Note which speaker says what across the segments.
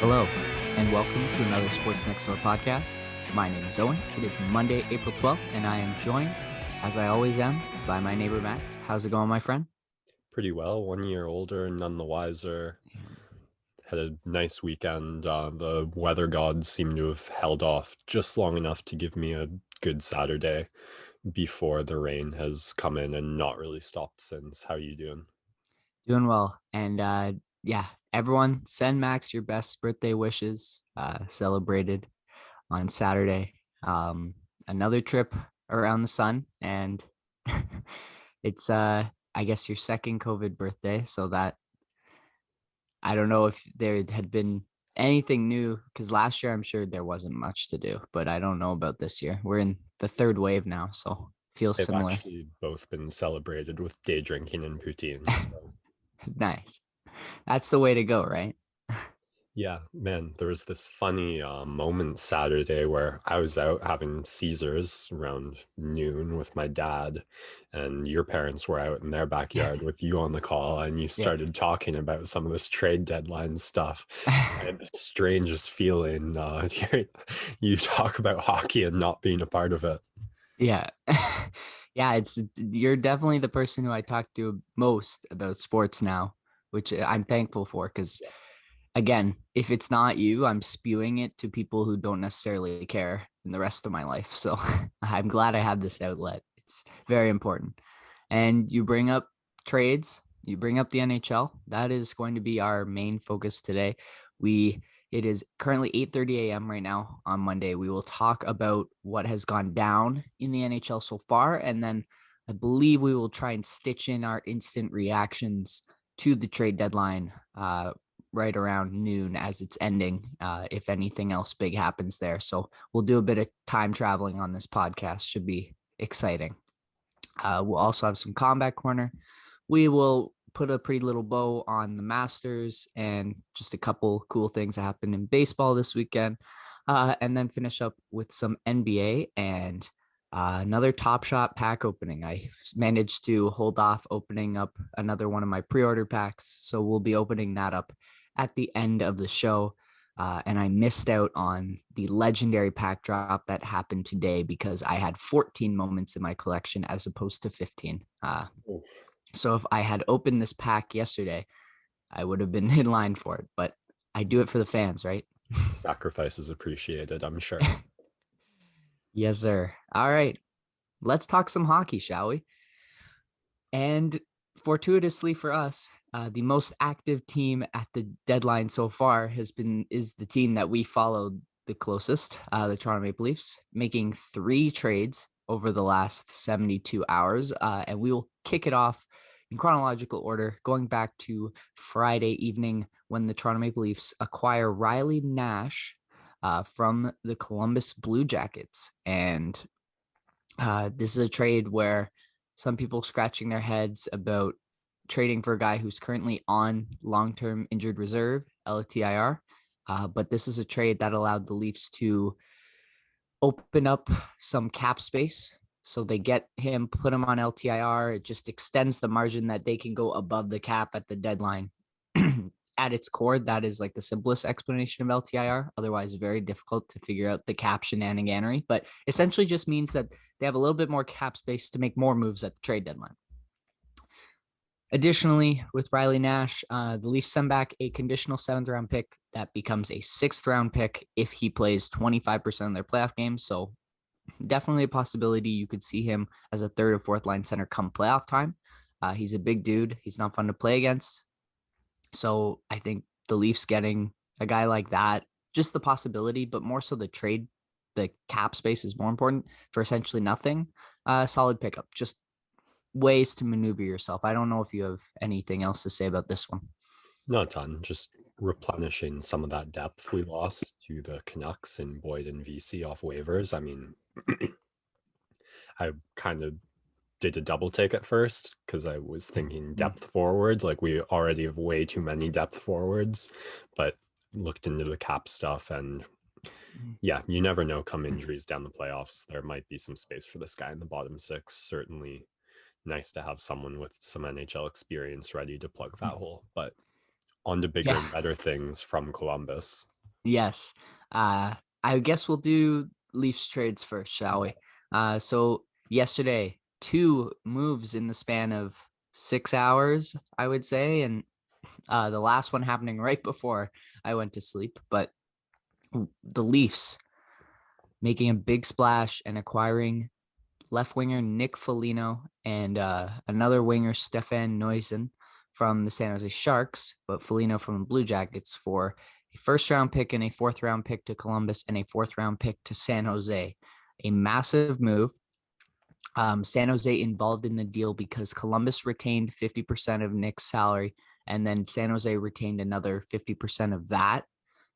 Speaker 1: Hello, and welcome to another Sports NextDoor podcast. My name is Owen. It is Monday, April 12th, and I am joined, as I always am, by my neighbor Max. How's it going, my friend?
Speaker 2: Pretty well. 1 year older, none the wiser. Had a nice weekend. The weather gods seem to have held off just long enough to give me a good Saturday before the rain has come in and not really stopped since. How are you doing?
Speaker 1: Doing well. And everyone send Max your best birthday wishes. Celebrated on Saturday. Another trip around the sun, and it's I guess your second COVID birthday, so that I don't know if there had been anything new, because last year I'm sure there wasn't much to do, but I don't know about this year. We're in the third wave now, so feels
Speaker 2: They've
Speaker 1: similar.
Speaker 2: actually both been celebrated with day drinking and poutine. So.
Speaker 1: Nice. That's the way to go, right?
Speaker 2: Yeah, man, there was this funny moment Saturday where I was out having Caesars around noon with my dad, and your parents were out in their backyard with you on the call, and you
Speaker 1: Yeah.
Speaker 2: started talking about some of this trade deadline stuff. I had the strangest feeling. You talk about hockey and not being a part of it.
Speaker 1: Yeah. Yeah, you're definitely the person who I talk to most about sports now, which I'm thankful for, because again, if it's not you, I'm spewing it to people who don't necessarily care in the rest of my life. So I'm glad I have this outlet. It's very important. And you bring up trades, you bring up the NHL. That is going to be our main focus today. It is currently 8:30 a.m. right now on Monday. We will talk about what has gone down in the NHL so far, and then I believe we will try and stitch in our instant reactions to the trade deadline right around noon as it's ending, if anything else big happens there. So we'll do a bit of time traveling on this podcast. Should be exciting. We'll also have some combat corner. We will put a pretty little bow on the Masters and just a couple cool things that happened in baseball this weekend, and then finish up with some NBA and another Top Shot pack opening. I managed to hold off opening up another one of my pre-order packs, so we'll be opening that up at the end of the show. And I missed out on the legendary pack drop that happened today because I had 14 moments in my collection as opposed to 15. So if I had opened this pack yesterday, I would have been in line for it. But I do it for the fans, right?
Speaker 2: Sacrifice is appreciated, I'm sure.
Speaker 1: Yes, sir. All right. Let's talk some hockey, shall we? And fortuitously for us, the most active team at the deadline so far is the team that we followed the closest, the Toronto Maple Leafs, making 3 trades over the last 72 hours. And we will kick it off in chronological order, going back to Friday evening when the Toronto Maple Leafs acquire Riley Nash from the Columbus Blue Jackets. And this is a trade where some people scratching their heads about trading for a guy who's currently on long-term injured reserve, LTIR. But this is a trade that allowed the Leafs to open up some cap space. So they get him, put him on LTIR. It just extends the margin that they can go above the cap at the deadline. At its core, that is like the simplest explanation of LTIR. Otherwise, very difficult to figure out the cap shenaniganery. But essentially just means that they have a little bit more cap space to make more moves at the trade deadline. Additionally, with Riley Nash, the Leafs send back a conditional 7th-round pick that becomes a 6th-round pick if he plays 25% of their playoff games. So definitely a possibility you could see him as a 3rd or 4th line center come playoff time. He's a big dude. He's not fun to play against. So I think the Leafs getting a guy like that, just the possibility, but more so the cap space is more important for essentially nothing. Solid pickup, just ways to maneuver yourself. I don't know if you have anything else to say about this one.
Speaker 2: Not a ton, just replenishing some of that depth we lost to the Canucks and Boyd and VC off waivers. I mean, I kind of did a double take at first because I was thinking depth forwards, like we already have way too many depth forwards, but looked into the cap stuff and yeah, you never know come injuries down the playoffs. There might be some space for this guy in the bottom 6. Certainly nice to have someone with some NHL experience ready to plug that hole. But on to bigger
Speaker 1: Yeah.
Speaker 2: and better things from Columbus.
Speaker 1: Yes. I guess we'll do Leafs trades first, shall we? So yesterday, two moves in the span of 6 hours, I would say, and the last one happening right before I went to sleep. But the Leafs making a big splash and acquiring left winger Nick Foligno and another winger Stefan Noisen from the San Jose Sharks, but Foligno from the Blue Jackets for a first round pick and a fourth round pick to Columbus and a fourth round pick to San Jose. A massive move. San Jose involved in the deal because Columbus retained 50% of Nick's salary, and then San Jose retained another 50% of that.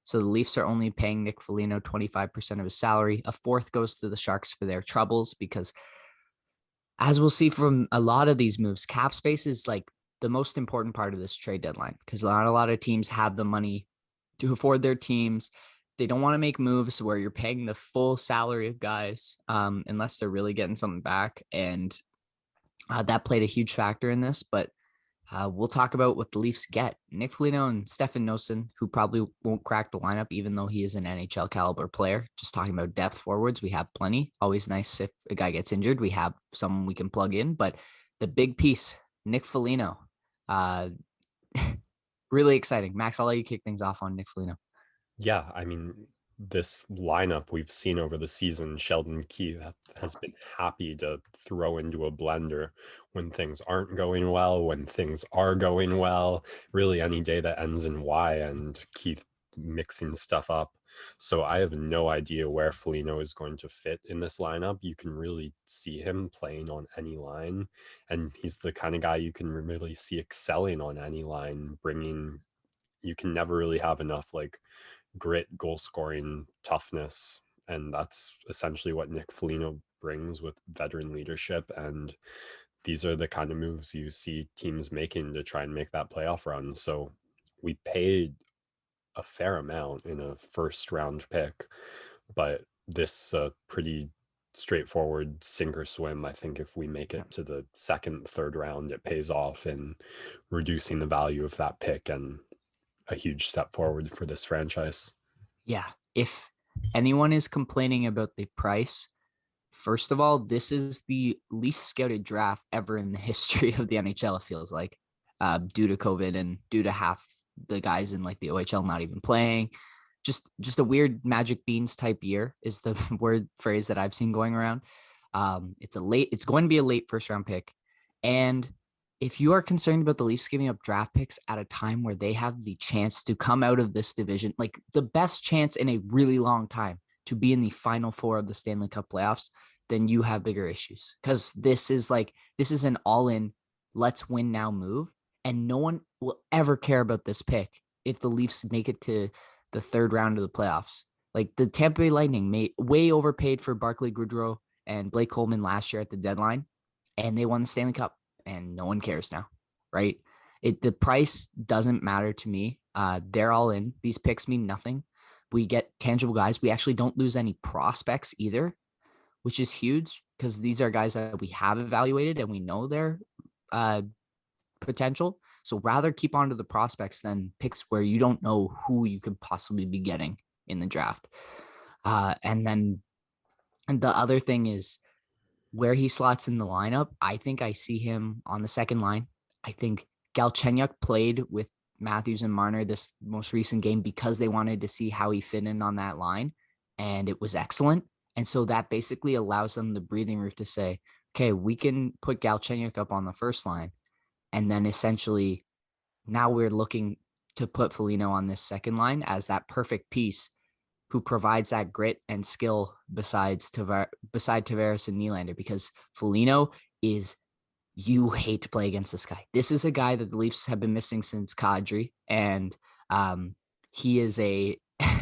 Speaker 1: So the Leafs are only paying Nick Foligno 25% of his salary. A fourth goes to the Sharks for their troubles because, as we'll see from a lot of these moves, cap space is like the most important part of this trade deadline because not a lot of teams have the money to afford their teams. They don't want to make moves where you're paying the full salary of guys unless they're really getting something back. And that played a huge factor in this. But we'll talk about what the Leafs get. Nick Foligno and Stefan Noesen, who probably won't crack the lineup, even though he is an NHL caliber player. Just talking about depth forwards, we have plenty. Always nice if a guy gets injured, we have someone we can plug in. But the big piece, Nick Foligno, really exciting. Max, I'll let you kick things off on Nick Foligno.
Speaker 2: Yeah, I mean, this lineup we've seen over the season, Sheldon Keefe has been happy to throw into a blender when things aren't going well, when things are going well, really any day that ends in Y, and Keefe mixing stuff up. So I have no idea where Foligno is going to fit in this lineup. You can really see him playing on any line, and he's the kind of guy you can really see excelling on any line, you can never really have enough like grit, goal scoring, toughness, and that's essentially what Nick Foligno brings with veteran leadership. And these are the kind of moves you see teams making to try and make that playoff run. So we paid a fair amount in a first round pick, but this pretty straightforward sink or swim. I think if we make it to the second, third round, it pays off in reducing the value of that pick, and a huge step forward for this franchise.
Speaker 1: Yeah. If anyone is complaining about the price, first of all, this is the least scouted draft ever in the history of the NHL, it feels like, due to COVID and due to half the guys in like the OHL not even playing. Just a weird magic beans type year is the word phrase that I've seen going around. It's going to be a late first round pick. And if you are concerned about the Leafs giving up draft picks at a time where they have the chance to come out of this division, like the best chance in a really long time to be in the final four of the Stanley Cup playoffs, then you have bigger issues. Because this is an all-in, let's win now move. And no one will ever care about this pick if the Leafs make it to the third round of the playoffs. Like the Tampa Bay Lightning way overpaid for Barclay Goodrow and Blake Coleman last year at the deadline, and they won the Stanley Cup, and no one cares now, right? The price doesn't matter to me. They're all in. These picks mean nothing. We get tangible guys. We actually don't lose any prospects either, which is huge because these are guys that we have evaluated and we know their potential. So rather keep on to the prospects than picks where you don't know who you could possibly be getting in the draft. And the other thing is where he slots in the lineup. I think I see him on the second line. I think Galchenyuk played with Matthews and Marner this most recent game because they wanted to see how he fit in on that line, and it was excellent. And so that basically allows them the breathing room to say, okay, we can put Galchenyuk up on the first line, and then essentially now we're looking to put Foligno on this second line as that perfect piece who provides that grit and skill beside Tavares and Nylander, because Foligno is, you hate to play against this guy. This is a guy that the Leafs have been missing since Kadri, and he is a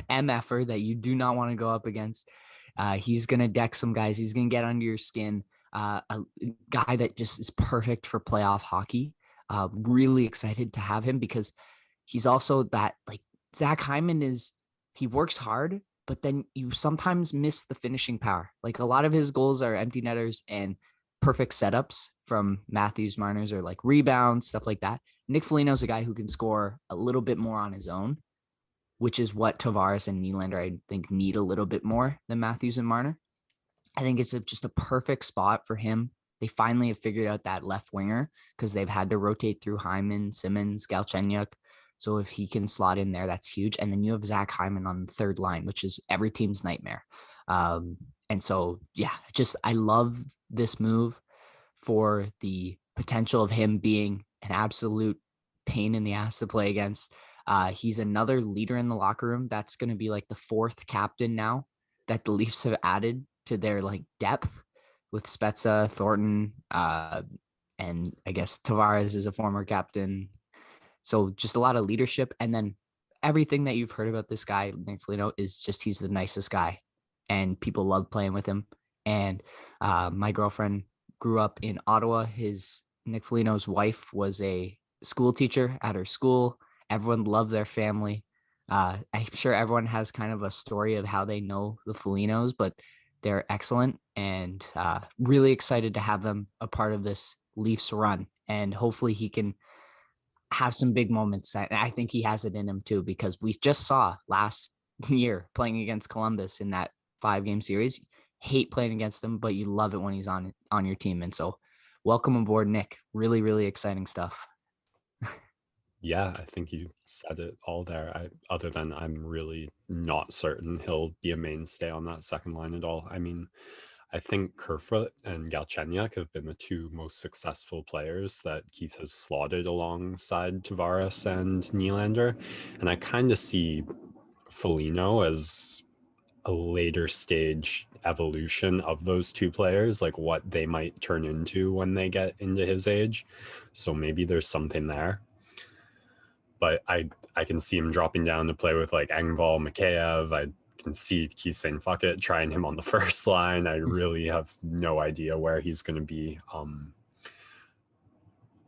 Speaker 1: MFer that you do not want to go up against. He's going to deck some guys. He's going to get under your skin. A guy that just is perfect for playoff hockey. Really excited to have him because he's also that, like, Zach Hyman is, he works hard, but then you sometimes miss the finishing power. Like a lot of his goals are empty netters, and perfect setups from Matthews, Marner's, or like rebounds, stuff like that. Nick Foligno's a guy who can score a little bit more on his own, which is what Tavares and Nylander, I think, need a little bit more than Matthews and Marner. I think it's just a perfect spot for him. They finally have figured out that left winger because they've had to rotate through Hyman, Simmons, Galchenyuk. So if he can slot in there, that's huge. And then you have Zach Hyman on the third line, which is every team's nightmare. And so, yeah, I love this move for the potential of him being an absolute pain in the ass to play against. He's another leader in the locker room. That's going to be like the fourth captain now that the Leafs have added to their like depth with Spezza, Thornton, and I guess Tavares is a former captain. So just a lot of leadership. And then everything that you've heard about this guy, Nick Foligno, is just he's the nicest guy. And people love playing with him. And my girlfriend grew up in Ottawa. Nick Foligno's wife was a school teacher at her school. Everyone loved their family. I'm sure everyone has kind of a story of how they know the Folignos, but they're excellent and really excited to have them a part of this Leafs run. And hopefully he can have some big moments. And I think he has it in him too, because we just saw last year playing against Columbus in that 5-game series. Hate playing against him, but you love it when he's on your team. And so welcome aboard, Nick. Really, really exciting stuff.
Speaker 2: Yeah, I think you said it all there. Other than I'm really not certain he'll be a mainstay on that second line at all. I mean, I think Kerfoot and Galchenyuk have been the two most successful players that Keith has slotted alongside Tavares and Nylander. And I kind of see Foligno as a later stage evolution of those two players, like what they might turn into when they get into his age. So maybe there's something there. But I can see him dropping down to play with like Engvall, Mikheyev. I can see Keith saying, fuck it, trying him on the first line. I really have no idea where he's going to be.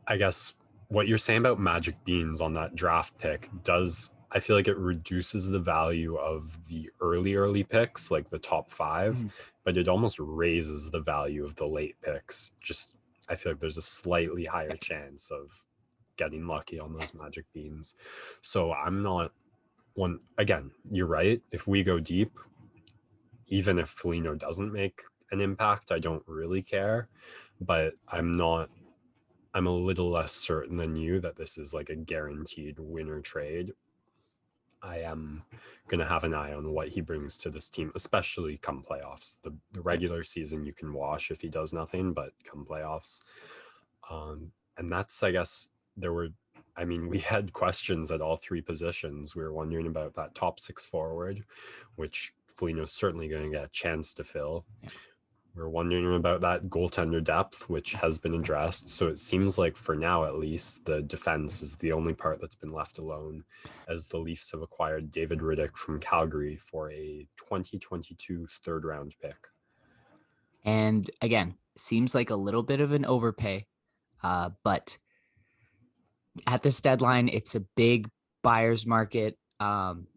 Speaker 2: I guess what you're saying about Magic Beans on that draft pick I feel like it reduces the value of the early picks, like the top 5, but it almost raises the value of the late picks. Just, I feel like there's a slightly higher chance of getting lucky on those Magic Beans. So I'm not one, again, you're right. If we go deep, even if Foligno doesn't make an impact, I don't really care. But I'm a little less certain than you that this is like a guaranteed winner trade. I am going to have an eye on what he brings to this team, especially come playoffs. The regular season you can wash if he does nothing, but come playoffs. And that's, I guess, we had questions at all 3 positions. We were wondering about that top 6 forward, which Foligno's certainly going to get a chance to fill. Yeah. We're wondering about that goaltender depth, which has been addressed. So it seems like for now, at least, the defense is the only part that's been left alone, as the Leafs have acquired David Riddick from Calgary for a 2022 third-round pick.
Speaker 1: And again, seems like a little bit of an overpay, but at this deadline, it's a big buyer's market.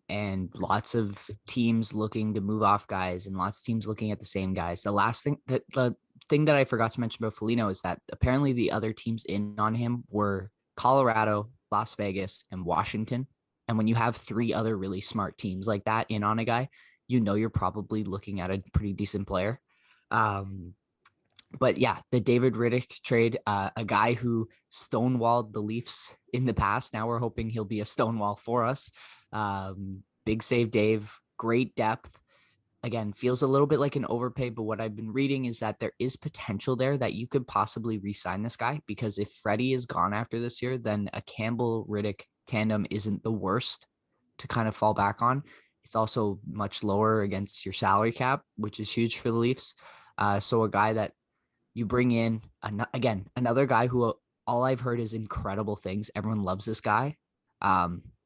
Speaker 1: And lots of teams looking to move off guys and lots of teams looking at the same guys. The thing that I forgot to mention about Foligno is that apparently the other teams in on him were Colorado, Las Vegas, and Washington. And when you have 3 other really smart teams like that in on a guy, you're probably looking at a pretty decent player. But yeah, the David Riddick trade, a guy who stonewalled the Leafs in the past. Now we're hoping he'll be a stonewall for us. Big save, Dave. Great depth. Again, feels a little bit like an overpay, but what I've been reading is that there is potential there that you could possibly re-sign this guy, because if Freddie is gone after this year, then a Campbell-Riddick tandem isn't the worst to kind of fall back on. It's also much lower against your salary cap, which is huge for the Leafs. So a guy that you bring in, another guy who all I've heard is incredible things. Everyone loves this guy.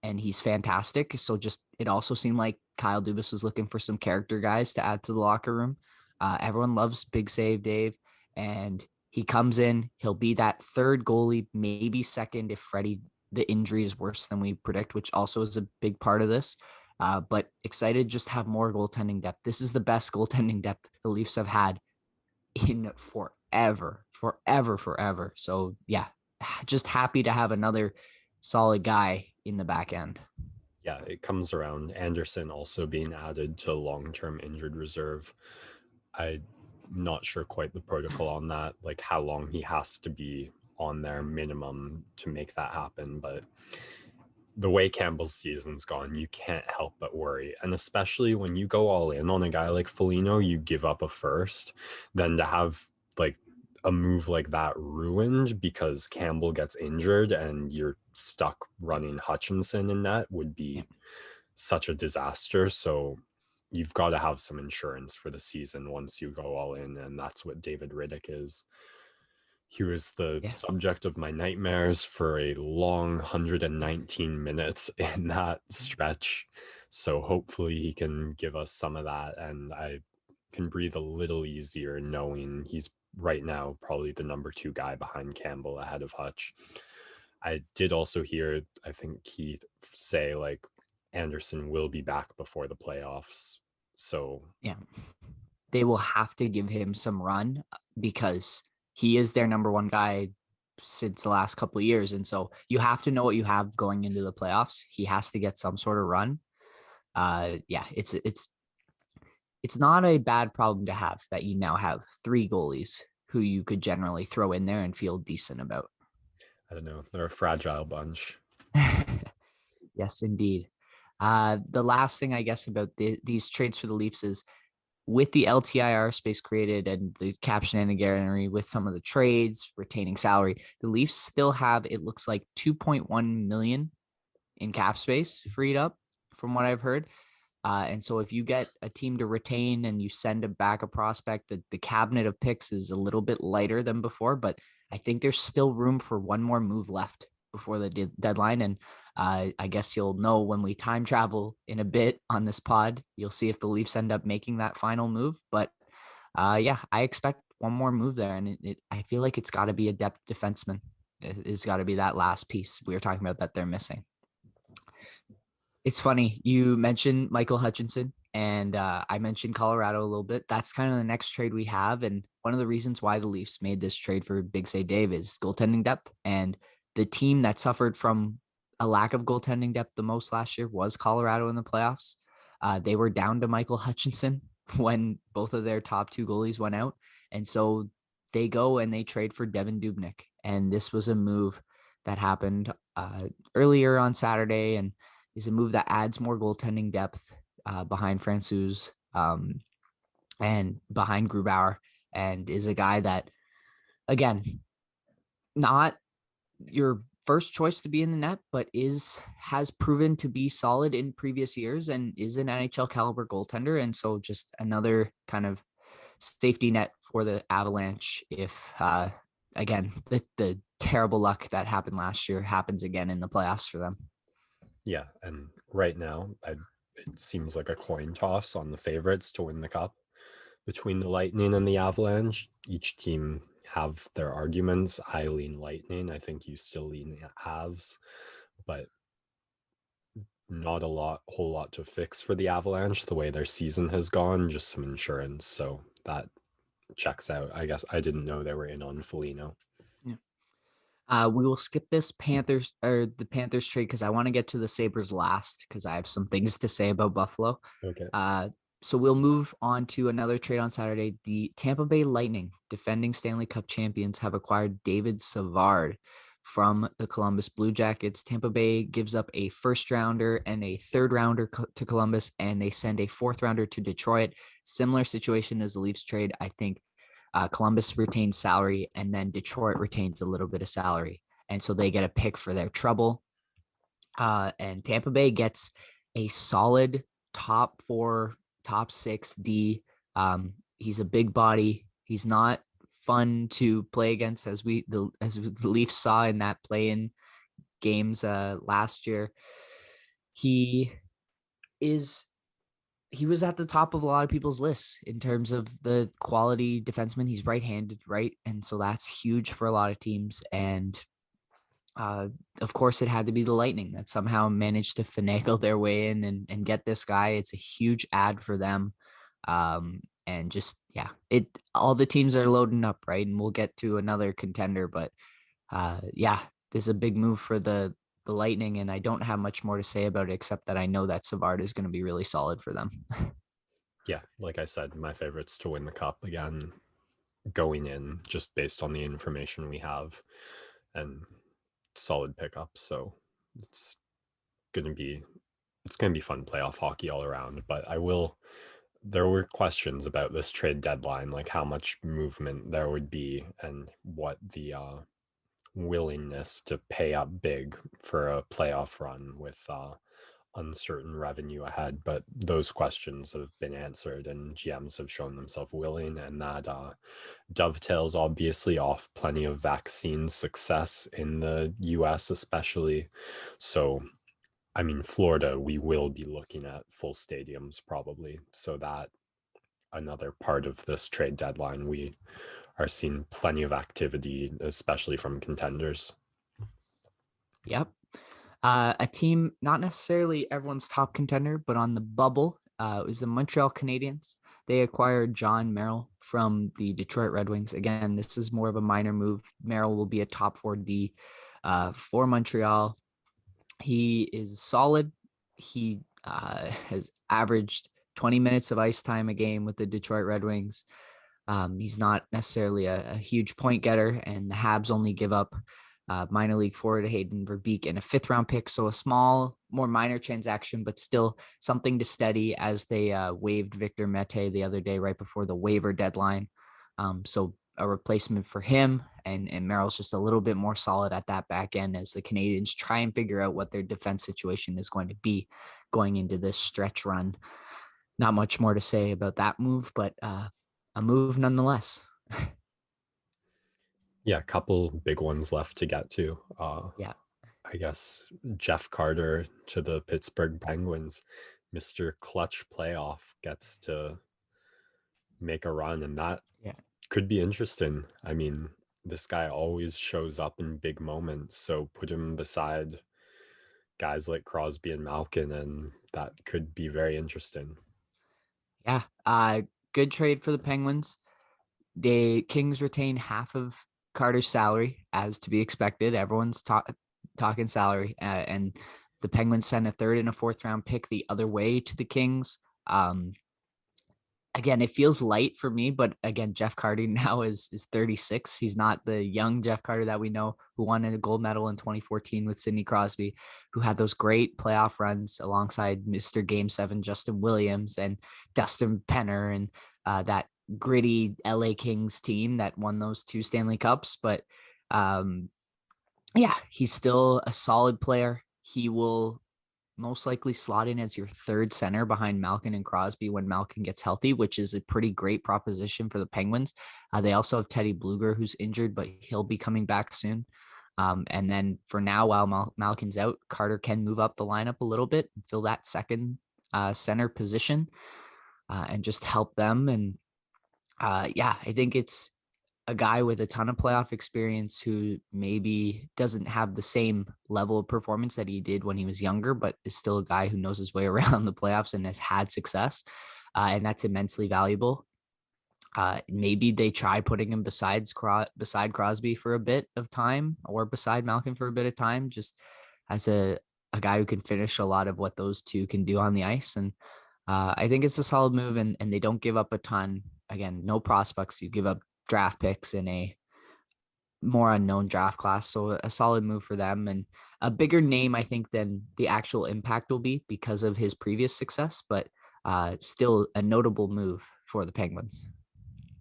Speaker 1: And he's fantastic. So it also seemed like Kyle Dubas was looking for some character guys to add to the locker room. Everyone loves Big Save Dave, and he comes in. He'll be that third goalie, maybe second if the injury is worse than we predict, which also is a big part of this. But excited just to have more goaltending depth. This is the best goaltending depth the Leafs have had in forever. So yeah, just happy to have another solid guy in the back end.
Speaker 2: Yeah, it comes around. Anderson also being added to long-term injured reserve. I'm not sure quite the protocol on that, like how long he has to be on their minimum to make that happen. But the way Campbell's season's gone, you can't help but worry. And especially when you go all in on a guy like Foligno, you give up a first, then to have like a move like that ruined because Campbell gets injured and you're stuck running Hutchinson in net would
Speaker 1: Yeah.
Speaker 2: be such a disaster. So you've got to have some insurance for the season once you go all in. And that's what David Riddick is. He was the
Speaker 1: Yeah.
Speaker 2: subject of my nightmares for a long 119 minutes in that stretch. So hopefully he can give us some of that. And I can breathe a little easier knowing he's right now probably the number 2 guy behind Campbell ahead of Hutch. I did also hear, I think Keith say like Anderson will be back before the playoffs. So
Speaker 1: Yeah. They will have to give him some run because he is their number one guy since the last couple of years. And so you have to know what you have going into the playoffs. He has to get some sort of run. Yeah, it's not a bad problem to have that you now have 3 goalies who you could generally throw in there and feel decent about.
Speaker 2: I don't know. They're a fragile bunch.
Speaker 1: Yes, indeed. The last thing I guess about these trades for the Leafs is with the LTIR space created and the cap shenaniganery with some of the trades, retaining salary, the Leafs still have, it looks like 2.1 million in cap space freed up from what I've heard. And so if you get a team to retain and you send back a prospect, the cabinet of picks is a little bit lighter than before, but I think there's still room for one more move left before the deadline. And I guess you'll know when we time travel in a bit on this pod, you'll see if the Leafs end up making that final move. But yeah, I expect one more move there. And I feel like it's got to be a depth defenseman. It's got to be that last piece we were talking about that they're missing. It's funny. You mentioned Michael Hutchinson, and I mentioned Colorado a little bit. That's kind of the next trade we have. And one of the reasons why the Leafs made this trade for Big Say Dave is goaltending depth. And the team that suffered from a lack of goaltending depth the most last year was Colorado in the playoffs. They were down to Michael Hutchinson when both of their top 2 goalies went out. And so they go and they trade for Devin Dubnyk. And this was a move that happened earlier on Saturday. And is a move that adds more goaltending depth behind Francouz and behind Grubauer, and is a guy that, again, not your first choice to be in the net, but has proven to be solid in previous years and is an NHL caliber goaltender. And so just another kind of safety net for the Avalanche if, again, the terrible luck that happened last year happens again in the playoffs for them.
Speaker 2: Yeah, and right now, it seems like a coin toss on the favorites to win the cup between the Lightning and the Avalanche. Each team have their arguments. I lean Lightning. I think you still lean Avs, but not whole lot to fix for the Avalanche the way their season has gone. Just some insurance, so that checks out. I guess I didn't know they were in on Foligno.
Speaker 1: We will skip this the Panthers trade because I want to get to the Sabres last because I have some things to say about Buffalo.
Speaker 2: Okay.
Speaker 1: So we'll move on to another trade on Saturday. The Tampa Bay Lightning, defending Stanley Cup champions, have acquired David Savard from the Columbus Blue Jackets. Tampa Bay gives up a first rounder and a third rounder to Columbus, and they send a fourth rounder to Detroit. Similar situation as the Leafs trade. I think Columbus retains salary, and then Detroit retains a little bit of salary. And so they get a pick for their trouble. And Tampa Bay gets a solid top 4, top 6 D. He's a big body. He's not fun to play against, as the Leafs saw in that play-in games last year. He was at the top of a lot of people's lists in terms of the quality defenseman. He's right-handed, right? And so that's huge for a lot of teams. And of course, it had to be the Lightning that somehow managed to finagle their way in and get this guy. It's a huge ad for them. And just, yeah, all the teams are loading up, right? And we'll get to another contender, but yeah, this is a big move for the Lightning, and I don't have much more to say about it except that I know that Savard is going to be really solid for them.
Speaker 2: Yeah, like I said, my favorite's to win the cup again, going in just based on the information we have and solid pickups. So it's gonna be fun playoff hockey all around. But there were questions about this trade deadline, like how much movement there would be and what the willingness to pay up big for a playoff run with uncertain revenue ahead. But those questions have been answered, and GMs have shown themselves willing, and that dovetails obviously off plenty of vaccine success in the US, especially. So, I mean, Florida, we will be looking at full stadiums probably. So, that another part of this trade deadline, we are seeing plenty of activity, especially from contenders.
Speaker 1: Yep. A team, not necessarily everyone's top contender, but on the bubble, it was the Montreal Canadiens. They acquired John Merrill from the Detroit Red Wings. Again, this is more of a minor move. Merrill will be a top 4D for Montreal. He is solid. He has averaged 20 minutes of ice time a game with the Detroit Red Wings. He's not necessarily a huge point getter, and the Habs only give up minor league forward Hayden Verbeek and a 5th-round pick. So a small, more minor transaction, but still something to steady as they waived Victor Mete the other day right before the waiver deadline. So a replacement for him, and Merrill's just a little bit more solid at that back end as the Canadians try and figure out what their defense situation is going to be going into this stretch run. Not much more to say about that move, but a move nonetheless.
Speaker 2: Yeah, a couple big ones left to get to.
Speaker 1: Yeah.
Speaker 2: I guess Jeff Carter to the Pittsburgh Penguins, Mr. Clutch Playoff, gets to make a run, and that
Speaker 1: Yeah.
Speaker 2: could be interesting. I mean, this guy always shows up in big moments, so put him beside guys like Crosby and Malkin, and that could be very interesting.
Speaker 1: Yeah. Good trade for the Penguins. The Kings retain half of Carter's salary, as to be expected. Everyone's talking salary, and the Penguins sent a 3rd and a 4th-round pick the other way to the Kings. Again, it feels light for me, but again, Jeff Carter now is 36. He's not the young Jeff Carter that we know, who won a gold medal in 2014 with Sidney Crosby, who had those great playoff runs alongside Mr. Game 7 Justin Williams and Dustin Penner, and that gritty LA Kings team that won those 2 Stanley Cups. But yeah, he's still a solid player. He will most likely slot in as your 3rd center behind Malkin and Crosby when Malkin gets healthy, which is a pretty great proposition for the Penguins. They also have Teddy Bluger, who's injured, but he'll be coming back soon. And then for now, while Malkin's out, Carter can move up the lineup a little bit and fill that 2nd center position and just help them. And yeah, I think it's a guy with a ton of playoff experience who maybe doesn't have the same level of performance that he did when he was younger, but is still a guy who knows his way around the playoffs and has had success. And that's immensely valuable. Maybe they try putting him beside Crosby for a bit of time, or beside Malkin for a bit of time, just as a guy who can finish a lot of what those two can do on the ice. And I think it's a solid move, and they don't give up a ton. Again, no prospects. You give up draft picks in a more unknown draft class. So a solid move for them, and a bigger name, I think, than the actual impact will be because of his previous success, but still a notable move for the Penguins.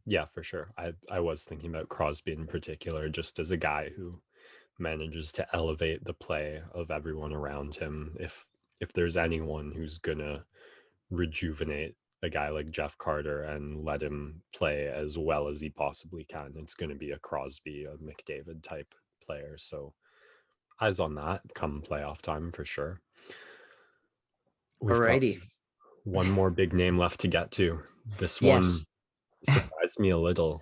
Speaker 2: Yeah, for sure. I was thinking about Crosby in particular, just as a guy who manages to elevate the play of everyone around him. If there's anyone who's gonna rejuvenate a guy like Jeff Carter and let him play as well as he possibly can, it's going to be a Crosby, a McDavid type player. So eyes on that come playoff time for sure. We've got
Speaker 1: Alrighty.
Speaker 2: one more big name left to get to. This one
Speaker 1: Yes.
Speaker 2: surprised me a little.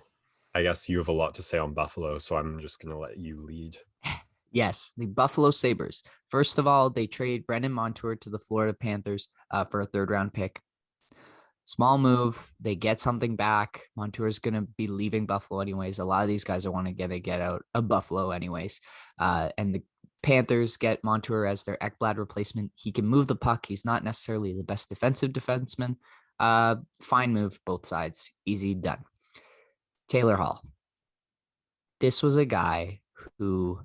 Speaker 2: I guess you have a lot to say on Buffalo, so I'm just going to let you lead.
Speaker 1: Yes, the Buffalo Sabres. First of all, they trade Brendan Montour to the Florida Panthers for a 3rd-round pick. Small move. They get something back. Montour's going to be leaving Buffalo anyways. A lot of these guys are wanting to get out of Buffalo anyways. And the Panthers get Montour as their Ekblad replacement. He can move the puck. He's not necessarily the best defensive defenseman. Fine move, both sides. Easy, done. Taylor Hall. This was a guy who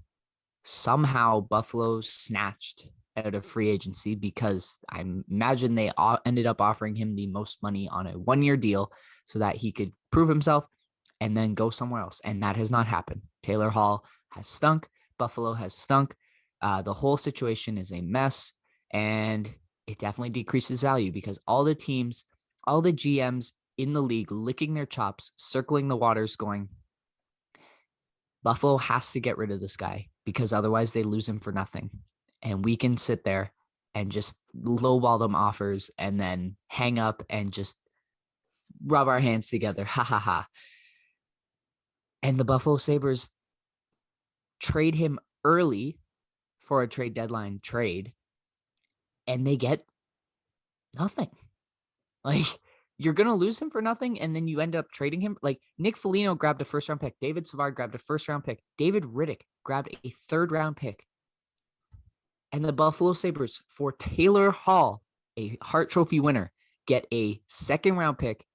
Speaker 1: somehow Buffalo snatched out of free agency because I imagine they ended up offering him the most money on a 1-year deal so that he could prove himself and then go somewhere else. And that has not happened. Taylor Hall has stunk. Buffalo has stunk. The whole situation is a mess, and it definitely decreases value because all the teams, all the GMs in the league licking their chops, circling the waters going, Buffalo has to get rid of this guy because otherwise they lose him for nothing. And we can sit there and just lowball them offers and then hang up and just rub our hands together. Ha ha ha. And the Buffalo Sabres trade him early for a trade deadline trade, and they get nothing. Like, you're going to lose him for nothing, and then you end up trading him. Like, Nick Foligno grabbed a first-round pick. David Savard grabbed a first-round pick. David Riddick grabbed a third-round pick. And the Buffalo Sabres, for Taylor Hall, a Hart Trophy winner, get a second-round pick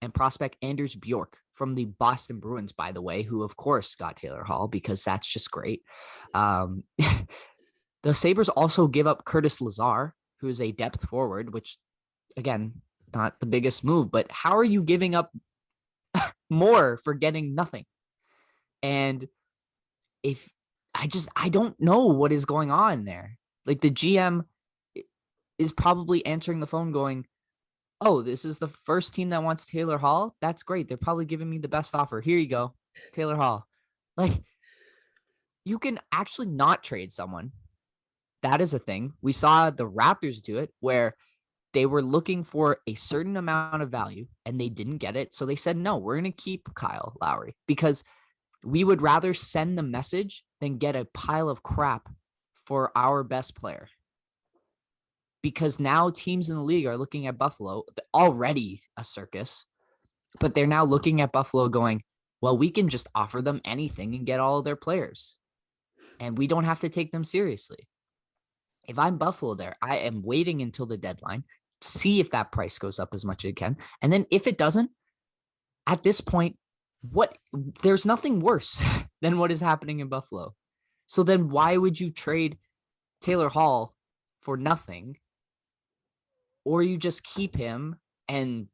Speaker 1: and prospect Anders Bjork from the Boston Bruins, by the way, who, of course, got Taylor Hall because that's just great. The Sabres also give up Curtis Lazar, who is a depth forward, which, again, not the biggest move, but how are you giving up more for getting nothing? And I don't know what is going on there. Like, the GM is probably answering the phone going, oh, this is the first team that wants Taylor Hall. That's great. They're probably giving me the best offer. Here you go, Taylor Hall. Like, you can actually not trade someone. That is a thing. We saw the Raptors do it where they were looking for a certain amount of value and they didn't get it. So they said, no, we're going to keep Kyle Lowry because we would rather send the message than get a pile of crap for our best player. Because now teams in the league are looking at Buffalo, already a circus, but they're now looking at Buffalo going, well, we can just offer them anything and get all of their players. And we don't have to take them seriously. If I'm Buffalo there, I am waiting until the deadline, see if that price goes up as much as it can. And then if it doesn't, at this point, there's nothing worse than what is happening in Buffalo. So then why would you trade Taylor Hall for nothing? Or you just keep him and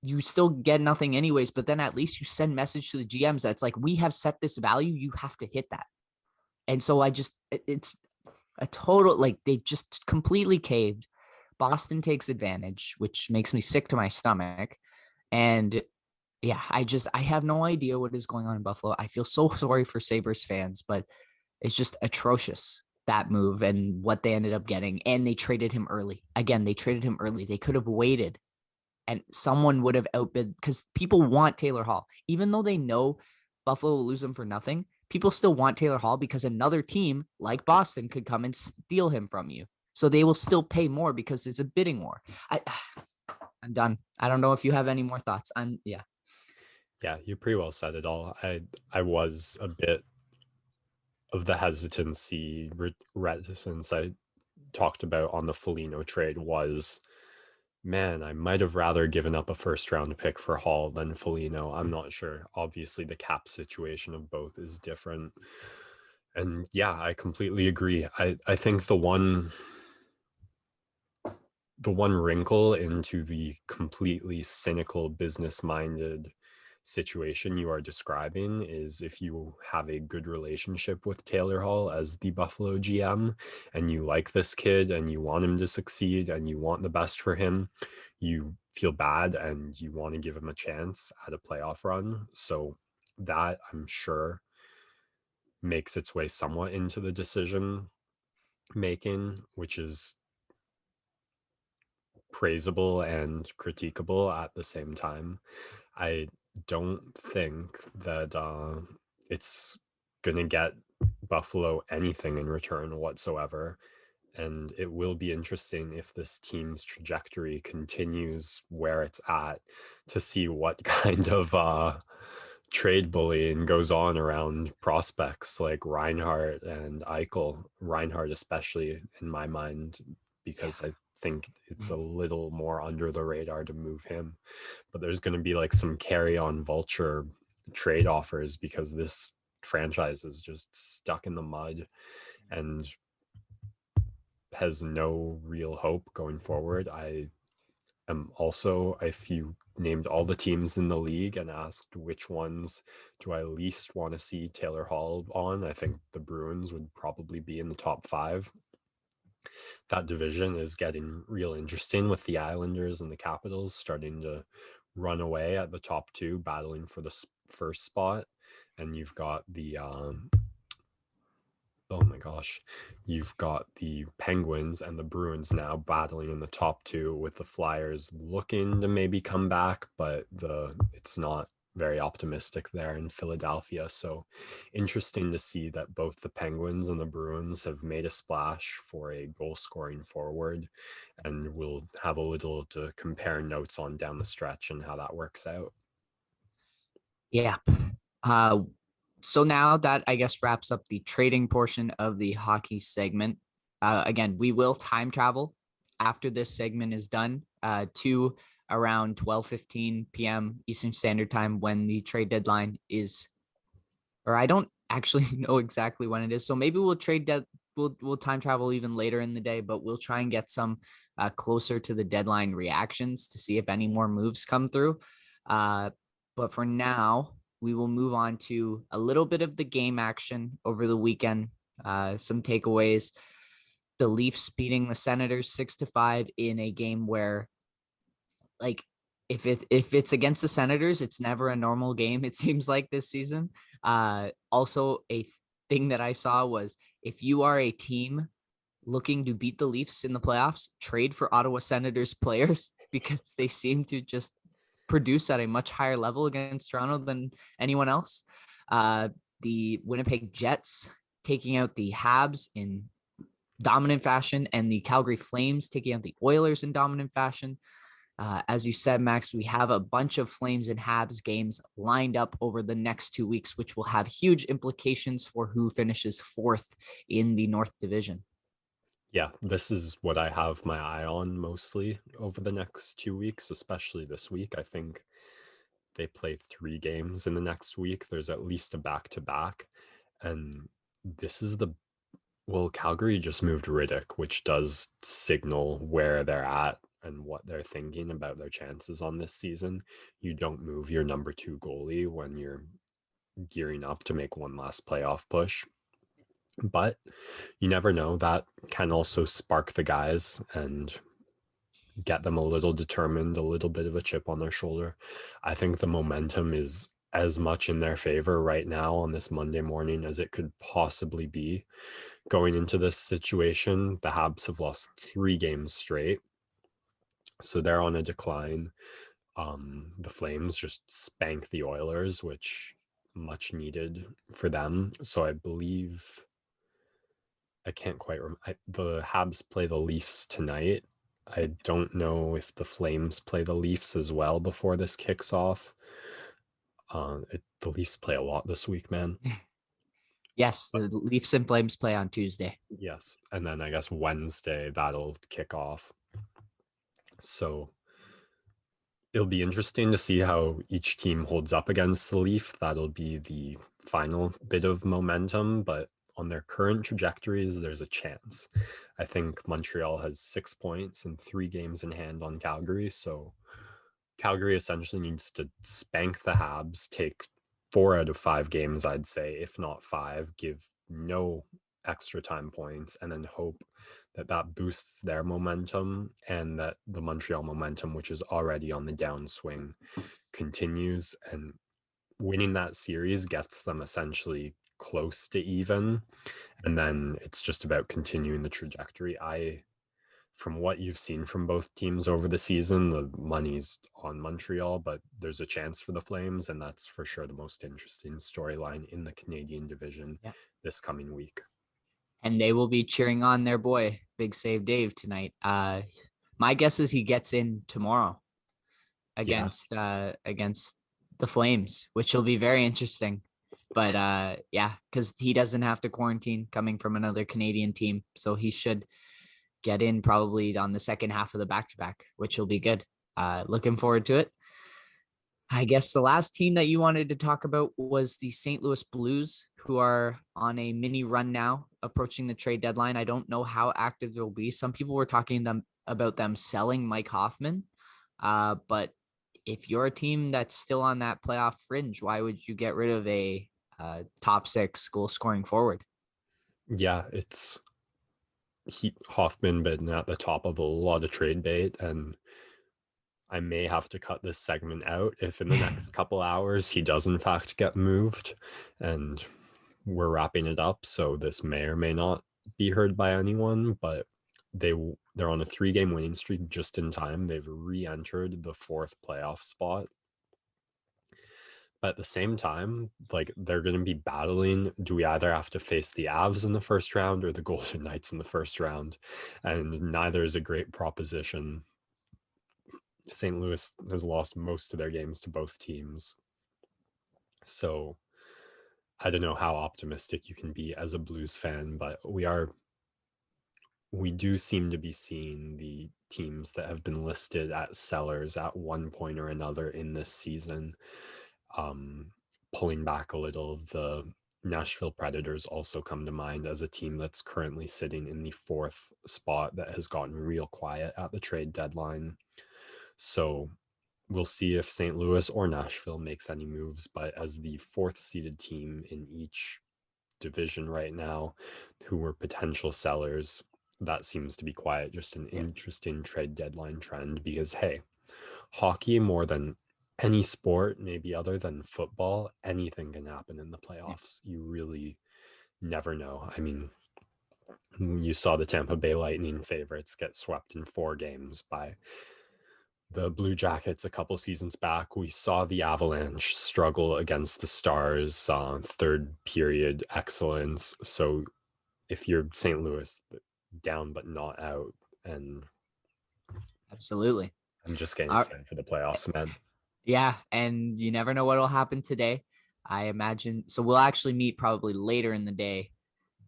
Speaker 1: you still get nothing anyways, but then at least you send message to the GMs that's like, we have set this value, you have to hit that. And so it's a total, like, they just completely caved. Boston takes advantage, which makes me sick to my stomach. And yeah, I have no idea what is going on in Buffalo. I feel so sorry for Sabres fans, but it's just atrocious, that move and what they ended up getting. And they traded him early. Again, they traded him early. They could have waited and someone would have outbid, because people want Taylor Hall. Even though they know Buffalo will lose him for nothing, people still want Taylor Hall because another team like Boston could come and steal him from you. So they will still pay more because it's a bidding war. I'm done. I don't know if you have any more thoughts.
Speaker 2: Yeah, you pretty well said it all. I was a bit of the hesitancy, reticence I talked about on the Foligno trade was, man, I might have rather given up a first-round pick for Hall than Foligno. I'm not sure. Obviously, the cap situation of both is different. And yeah, I completely agree. I think the one wrinkle into the completely cynical, business-minded situation you are describing is if you have a good relationship with Taylor Hall as the Buffalo GM and you like this kid and you want him to succeed and you want the best for him, you feel bad and you want to give him a chance at a playoff run. So that, I'm sure, makes its way somewhat into the decision making, which is praisable and critiquable at the same time. I don't think that it's going to get Buffalo anything in return whatsoever. And it will be interesting if this team's trajectory continues where it's at to see what kind of trade bullying goes on around prospects like Reinhardt and Eichel. Reinhardt, especially in my mind, because I think it's a little more under the radar to move him. But there's going to be like some carry-on vulture trade offers because this franchise is just stuck in the mud and has no real hope going forward. I am also, if you named all the teams in the league and asked which ones do I least want to see Taylor Hall on, I think the Bruins would probably be in the top 5. That division is getting real interesting with the Islanders and the Capitals starting to run away at the top 2, battling for the first spot. And you've got the oh my gosh, you've got the Penguins and the Bruins now battling in the top 2, with the Flyers looking to maybe come back, but it's not very optimistic there in Philadelphia. So interesting to see that both the Penguins and the Bruins have made a splash for a goal scoring forward, and we'll have a little to compare notes on down the stretch and how that works out.
Speaker 1: Yeah. So now that I guess wraps up the trading portion of the hockey segment. Again, we will time travel after this segment is done to around 12:15 p.m. Eastern Standard Time when the trade deadline is, or I don't actually know exactly when it is. So maybe we'll time travel even later in the day, but we'll try and get some closer to the deadline reactions to see if any more moves come through. But for now, we will move on to a little bit of the game action over the weekend. Some takeaways: the Leafs beating the Senators 6-5 in a game where, like, if it's against the Senators, it's never a normal game, it seems like, this season. Also, a thing that I saw was, if you are a team looking to beat the Leafs in the playoffs, trade for Ottawa Senators players, because they seem to just produce at a much higher level against Toronto than anyone else. The Winnipeg Jets taking out the Habs in dominant fashion, and the Calgary Flames taking out the Oilers in dominant fashion. As you said, Max, we have a bunch of Flames and Habs games lined up over the next 2 weeks, which will have huge implications for who finishes 4th in the North Division.
Speaker 2: Yeah, this is what I have my eye on mostly over the next 2 weeks, especially this week. I think they play 3 games in the next week. There's at least a back-to-back. And this is Calgary just moved Riddick, which does signal where they're at and what they're thinking about their chances on this season. You don't move your number 2 goalie when you're gearing up to make one last playoff push. But you never know. That can also spark the guys and get them a little determined, a little bit of a chip on their shoulder. I think the momentum is as much in their favor right now on this Monday morning as it could possibly be. Going into this situation, the Habs have lost 3 games straight, so they're on a decline. The Flames just spanked the Oilers, which much needed for them. So I believe, I can't quite remember. The Habs play the Leafs tonight. I don't know if the Flames play the Leafs as well before this kicks off. The Leafs play a lot this week, man.
Speaker 1: Yes, the Leafs and Flames play on Tuesday.
Speaker 2: Yes, and then I guess Wednesday that'll kick off. So it'll be interesting to see how each team holds up against the Leaf. That'll be the final bit of momentum, but on their current trajectories, there's a chance. I think Montreal has 6 points and 3 games in hand on Calgary. So Calgary essentially needs to spank the Habs, take 4 out of 5 games, I'd say, if not 5, give no extra time points, and then hope that that boosts their momentum and that the Montreal momentum, which is already on the downswing, continues. And winning that series gets them essentially close to even. And then it's just about continuing the trajectory. From what you've seen from both teams over the season, the money's on Montreal, but there's a chance for the Flames, and that's for sure the most interesting storyline in the Canadian division this coming week.
Speaker 1: And they will be cheering on their boy, Big Save Dave tonight. My guess is he gets in tomorrow
Speaker 2: Yeah,
Speaker 1: against the Flames, which will be very interesting. But yeah, because he doesn't have to quarantine coming from another Canadian team, so he should get in probably on the second half of the back to back, which will be good. Looking forward to it. I guess the last team that you wanted to talk about was the St. Louis Blues, who are on a mini run now, approaching the trade deadline. I don't know how active they'll be. Some people were talking about them selling Mike Hoffman, but if you're a team that's still on that playoff fringe, why would you get rid of a top six goal scoring forward?
Speaker 2: yeah, it's Hoffman been at the top of a lot of trade bait, and I may have to cut this segment out if in the next couple hours he does in fact get moved, and we're wrapping it up, so this may or may not be heard by anyone, but they're on a 3-game winning streak just in time. They've re-entered the 4th playoff spot. But at the same time, like, they're going to be battling. Do we either have to face the Avs in the first round or the Golden Knights in the first round? And neither is a great proposition. St. Louis has lost most of their games to both teams. So I don't know how optimistic you can be as a Blues fan, but we do seem to be seeing the teams that have been listed as sellers at one point or another in this season pulling back a little. The Nashville Predators also come to mind as a team that's currently sitting in the 4th spot that has gotten real quiet at the trade deadline. So we'll see if St. Louis or Nashville makes any moves, but as the 4th seeded team in each division right now who were potential sellers, that seems to be quiet. Just an interesting trade deadline trend because, hey, hockey, more than any sport, maybe other than football, anything can happen in the playoffs. You really never know. I mean, you saw the Tampa Bay Lightning favorites get swept in 4 games by the Blue Jackets a couple seasons back. We saw the Avalanche struggle against the Stars, 3rd period excellence. So if you're St. Louis, down but not out, and
Speaker 1: Absolutely.
Speaker 2: I'm just getting
Speaker 1: Uh,
Speaker 2: excited for the playoffs, man.
Speaker 1: yeah, and you never know what will happen today. I imagine so. We'll actually meet probably later in the day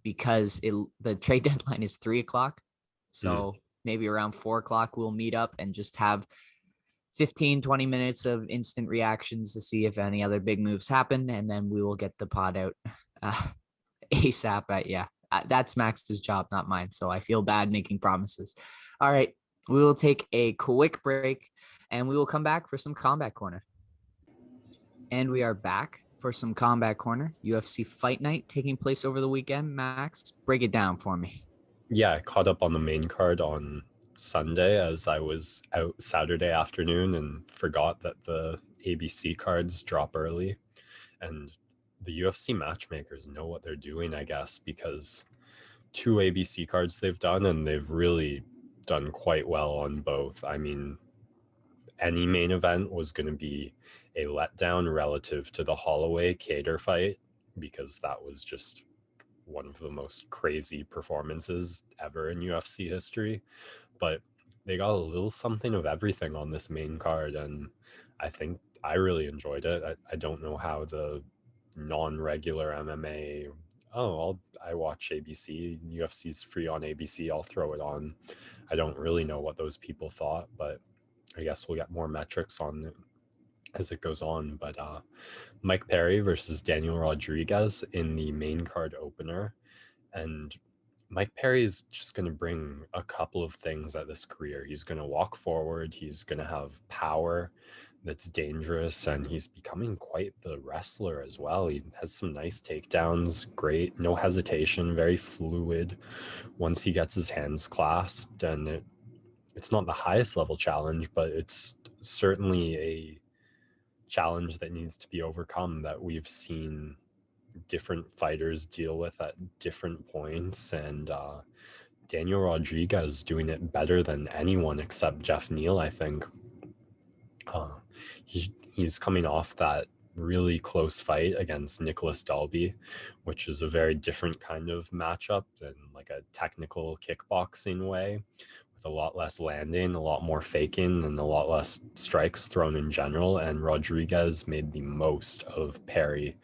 Speaker 1: because the trade deadline is 3 o'clock.
Speaker 2: Mm.
Speaker 1: So maybe around 4 o'clock, we'll meet up and just have 15, 20 minutes of instant reactions to see if any other big moves happen. And then we will get the pod out ASAP. Yeah, that's Max's job, not mine. So I feel bad making promises. All right. We will take a quick break and we will come back for some Combat Corner. And we are back for some Combat Corner, UFC Fight Night taking place over the weekend. Max, break it down for me.
Speaker 2: Yeah, I caught up on the main card on Sunday as I was out Saturday afternoon and forgot that the ABC cards drop early. And the UFC matchmakers know what they're doing, I guess, because 2 ABC cards they've done, and they've really done quite well on both. I mean, any main event was going to be a letdown relative to the Holloway Cater fight, because that was just one of the most crazy performances ever in UFC history. But they got a little something of everything on this main card, and I think I really enjoyed it. I don't know how the non-regular MMA, I watch ABC, UFC's free on ABC, I'll throw it on. I don't really know what those people thought, but I guess we'll get more metrics on it as it goes on. But Mike Perry versus Daniel Rodriguez in the main card opener. And Mike Perry is just going to bring a couple of things at this career. He's going to walk forward. He's going to have power that's dangerous, and he's becoming quite the wrestler as well. He has some nice takedowns, great, no hesitation, very fluid once he gets his hands clasped. And it's not the highest level challenge, but it's certainly a challenge that needs to be overcome, that we've seen different fighters deal with at different points. And Daniel Rodriguez doing it better than anyone except Jeff Neal, I think. He's coming off that really close fight against Nicholas Dalby, which is a very different kind of matchup than like a technical kickboxing way, with a lot less landing, a lot more faking, and a lot less strikes thrown in general. And Rodriguez made the most of Perry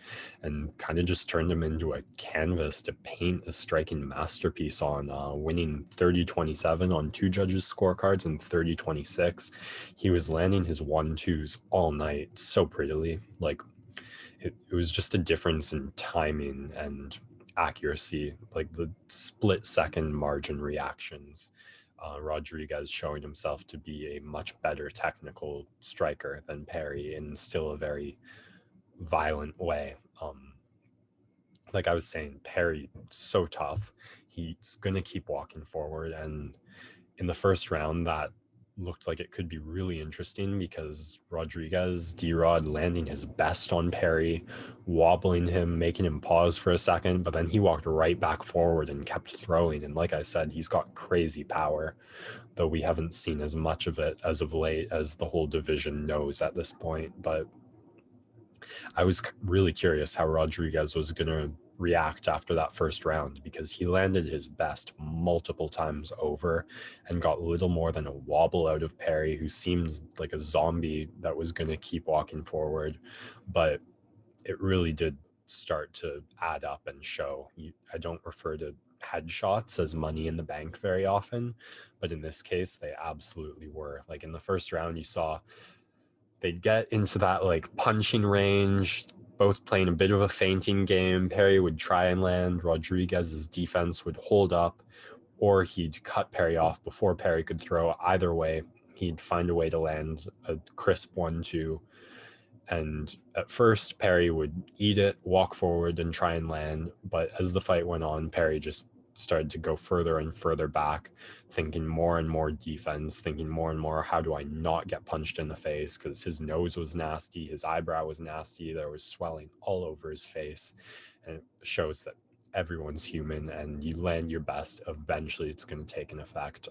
Speaker 2: and kind of just turned him into a canvas to paint a striking masterpiece on, winning 30-27 on two judges' scorecards and 30-26. He was landing his 1-2s all night so prettily. Like, it was just a difference in timing and accuracy, like the split second margin reactions. Rodriguez showing himself to be a much better technical striker than Perry in still a very violent way. Like I was saying, Perry, so tough. He's going to keep walking forward. And in the first round, that looked like it could be really interesting because Rodriguez, D-Rod landing his best on Perry, wobbling him, making him pause for a second, but then he walked right back forward and kept throwing. And like I said, he's got crazy power, though we haven't seen as much of it as of late as the whole division knows at this point. But I was really curious how Rodriguez was going to react after that first round, because he landed his best multiple times over and got little more than a wobble out of Perry, who seemed like a zombie that was going to keep walking forward. But it really did start to add up and show. I don't refer to headshots as money in the bank very often, but in this case, they absolutely were. Like in the first round, you saw they'd get into that like punching range, both playing a bit of a feinting game. Perry would try and land. Rodriguez's defense would hold up, or he'd cut Perry off before Perry could throw. Either way, he'd find a way to land a crisp 1-2. And at first, Perry would eat it, walk forward, and try and land. But as the fight went on, Perry just started to go further and further back, thinking more and more defense, thinking more and more, how do I not get punched in the face? Because his nose was nasty, his eyebrow was nasty, there was swelling all over his face. And it shows that everyone's human, and you land your best, eventually it's going to take an effect.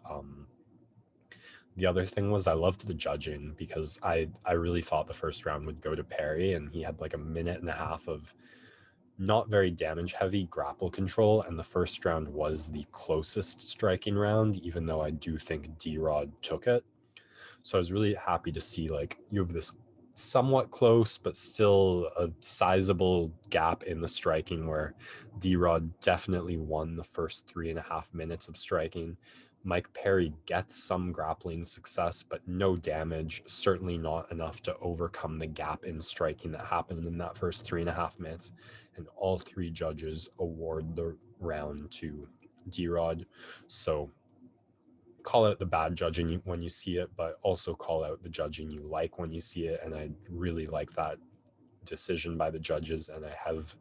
Speaker 2: The other thing was I loved the judging, because I really thought the first round would go to Perry, and he had like a minute and a half of not very damage heavy grapple control, and the first round was the closest striking round, even though I do think D-Rod took it. So I was really happy to see like you have this somewhat close but still a sizable gap in the striking, where D-Rod definitely won the first 3.5 minutes of striking. Mike Perry gets some grappling success, but no damage, certainly not enough to overcome the gap in striking that happened in that first 3.5 minutes. And all three judges award the round to D-Rod. So call out the bad judging when you see it, but also call out the judging you like when you see it. And I really like that decision by the judges. And I have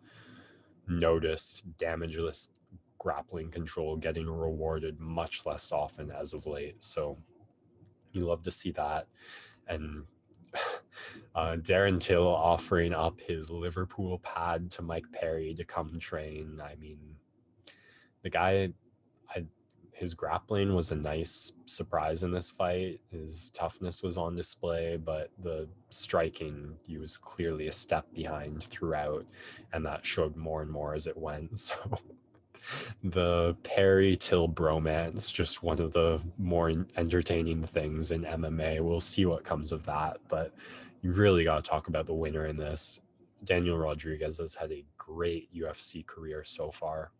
Speaker 2: noticed damageless grappling control getting rewarded much less often as of late. So you love to see that. And Darren Till offering up his Liverpool pad to Mike Perry to come train. I mean, the guy, his grappling was a nice surprise in this fight. His toughness was on display, but the striking, he was clearly a step behind throughout, and that showed more and more as it went. So the Perry Till bromance, just one of the more entertaining things in MMA. We'll see what comes of that, but you really got to talk about the winner in this. Daniel Rodriguez has had a great UFC career so far.